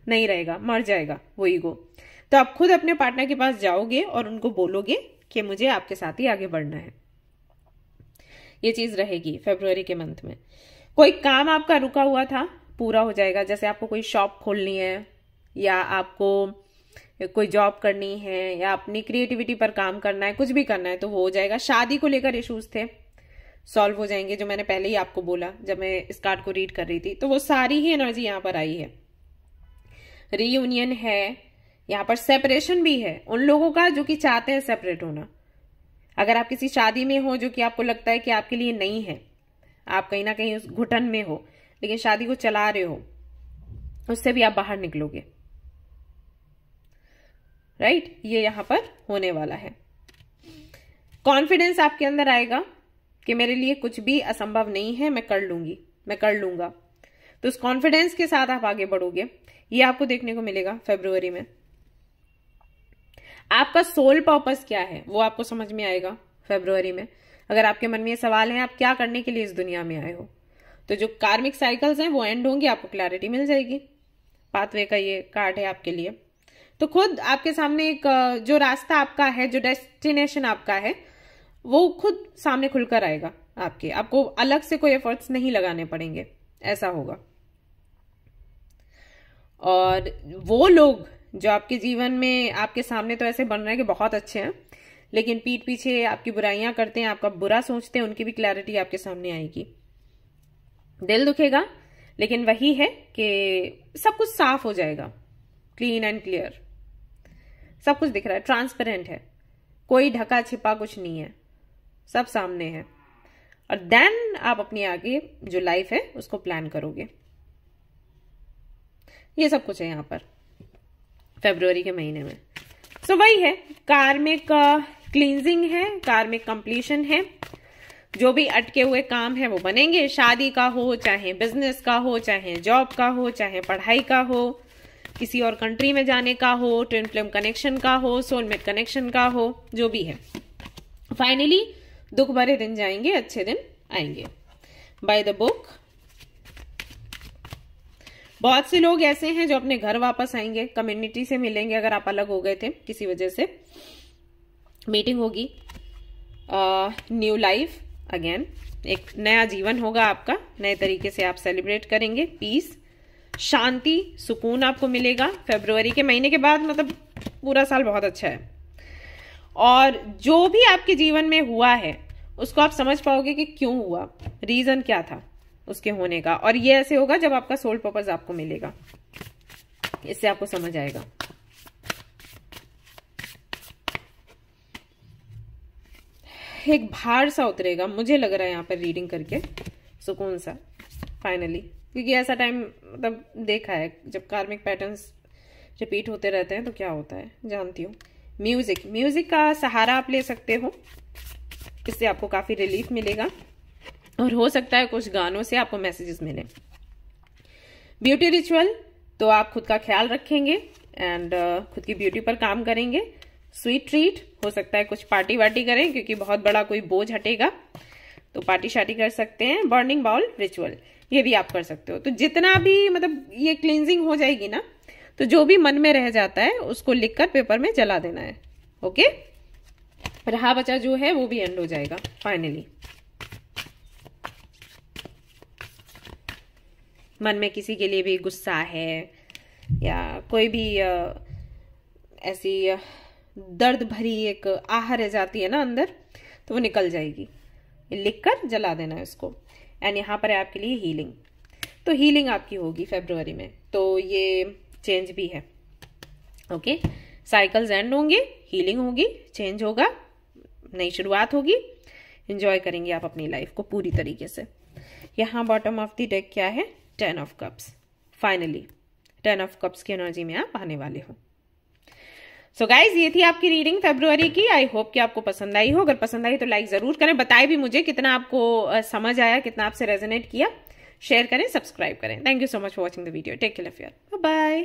नहीं रहेगा, मर जाएगा वो ईगो। तो आप खुद अपने पार्टनर के पास जाओगे और उनको बोलोगे कि मुझे आपके साथ ही आगे बढ़ना है। ये चीज रहेगी फरवरी के मंथ में। कोई काम आपका रुका हुआ था पूरा हो जाएगा, जैसे आपको कोई शॉप खोलनी है या आपको कोई जॉब करनी है या अपनी क्रिएटिविटी पर काम करना है, कुछ भी करना है तो वो हो जाएगा। शादी को लेकर इश्यूज थे, सॉल्व हो जाएंगे, जो मैंने पहले ही आपको बोला जब मैं इस कार्ड को रीड कर रही थी। तो वो सारी ही एनर्जी यहाँ पर आई है। रीयूनियन है, यहाँ पर सेपरेशन भी है उन लोगों का जो कि चाहते हैं सेपरेट होना। अगर आप किसी शादी में हो जो कि आपको लगता है कि आपके लिए नहीं है, आप कहीं ना कहीं उस घुटन में हो, लेकिन शादी को चला रहे हो, उससे भी आप बाहर निकलोगे, राइट? ये यहां पर होने वाला है। कॉन्फिडेंस आपके अंदर आएगा कि मेरे लिए कुछ भी असंभव नहीं है, मैं कर लूंगी, मैं कर लूंगा। तो उस कॉन्फिडेंस के साथ आप आगे बढ़ोगे, ये आपको देखने को मिलेगा फरवरी में। आपका सोल पर्पस क्या है वो आपको समझ में आएगा फरवरी में। अगर आपके मन में ये सवाल है आप क्या करने के लिए इस दुनिया में आए हो, तो जो कार्मिक साइकिल्स हैं वो एंड होंगे, आपको क्लैरिटी मिल जाएगी। पाथवे का ये कार्ड है आपके लिए। तो खुद आपके सामने एक जो रास्ता आपका है, जो डेस्टिनेशन आपका है, वो खुद सामने खुलकर आएगा आपके। आपको अलग से कोई एफर्ट्स नहीं लगाने पड़ेंगे, ऐसा होगा। और वो लोग जो आपके जीवन में आपके सामने तो ऐसे बन रहे हैं कि बहुत अच्छे हैं, लेकिन पीठ पीछे आपकी बुराइयां करते हैं, आपका बुरा सोचते हैं, उनकी भी क्लैरिटी आपके सामने आएगी। दिल दुखेगा, लेकिन वही है कि सब कुछ साफ हो जाएगा, क्लीन एंड क्लियर, सब कुछ दिख रहा है, ट्रांसपेरेंट है, कोई ढका छिपा कुछ नहीं है, सब सामने है। और देन आप अपनी आगे जो लाइफ है उसको प्लान करोगे। ये सब कुछ है यहां पर फरवरी के महीने में। सो वही है, कार्मिक क्लींजिंग है, कार्मिक कंप्लीशन है। जो भी अटके हुए काम है वो बनेंगे, शादी का हो, चाहे बिजनेस का हो, चाहे जॉब का हो, चाहे पढ़ाई का हो, किसी और कंट्री में जाने का हो, ट्विन फ्लेम कनेक्शन का हो, सोलमेट कनेक्शन का हो, जो भी है, फाइनली दुख भरे दिन जाएंगे, अच्छे दिन आएंगे। By the book. बहुत से लोग ऐसे हैं जो अपने घर वापस आएंगे, कम्युनिटी से मिलेंगे। अगर आप अलग हो गए थे किसी वजह से, मीटिंग होगी, न्यू लाइफ अगेन, एक नया जीवन होगा आपका, नए तरीके से आप सेलिब्रेट करेंगे। पीस, शांति, सुकून आपको मिलेगा फरवरी के महीने के बाद। मतलब पूरा साल बहुत अच्छा है। और जो भी आपके जीवन में हुआ है उसको आप समझ पाओगे कि क्यों हुआ, रीजन क्या था उसके होने का। और ये ऐसे होगा जब आपका सोल पर्पस आपको मिलेगा, इससे आपको समझ आएगा। एक भार सा उतरेगा, मुझे लग रहा है यहाँ पर रीडिंग करके, सुकून सा फाइनली। क्योंकि ऐसा टाइम मतलब देखा है जब कार्मिक पैटर्न्स रिपीट होते रहते हैं तो क्या होता है, जानती हूँ। म्यूजिक का सहारा आप ले सकते हो, इससे आपको काफी रिलीफ मिलेगा। और हो सकता है कुछ गानों से आपको मैसेजेस मिले। ब्यूटी रिचुअल, तो आप खुद का ख्याल रखेंगे एंड खुद की ब्यूटी पर काम करेंगे। स्वीट ट्रीट, हो सकता है कुछ पार्टी वार्टी करें क्योंकि बहुत बड़ा कोई बोझ हटेगा, तो पार्टी शार्टी कर सकते हैं। बर्निंग बाउल रिचुअल, ये भी आप कर सकते हो। तो जितना भी मतलब ये क्लींजिंग हो जाएगी ना, तो जो भी मन में रह जाता है उसको लिखकर पेपर में जला देना है। ओके, रहा बचा जो है वो भी एंड हो जाएगा फाइनली। मन में किसी के लिए भी गुस्सा है या कोई भी ऐसी दर्द भरी एक आह रह जाती है ना अंदर, तो वो निकल जाएगी। लिखकर जला देना है उसको। एंड यहाँ पर है आपके लिए हीलिंग। तो हीलिंग आपकी होगी फरवरी में, तो ये चेंज भी है। ओके, साइकिल्स एंड होंगे, हीलिंग होगी, चेंज होगा, नई शुरुआत होगी, एंजॉय करेंगे आप अपनी लाइफ को पूरी तरीके से। यहाँ बॉटम ऑफ द डेक क्या है? 10 of cups. Finally 10 of cups की एनर्जी में आप आने वाले हो। सो गाइज, ये थी आपकी रीडिंग फरवरी की। आई होप कि आपको पसंद आई हो। अगर पसंद आई तो लाइक जरूर करें, बताएं भी मुझे कितना आपको समझ आया, कितना आपसे रेजोनेट किया। शेयर करें, सब्सक्राइब करें। Thank you so much for watching the video. Take care of your, bye bye.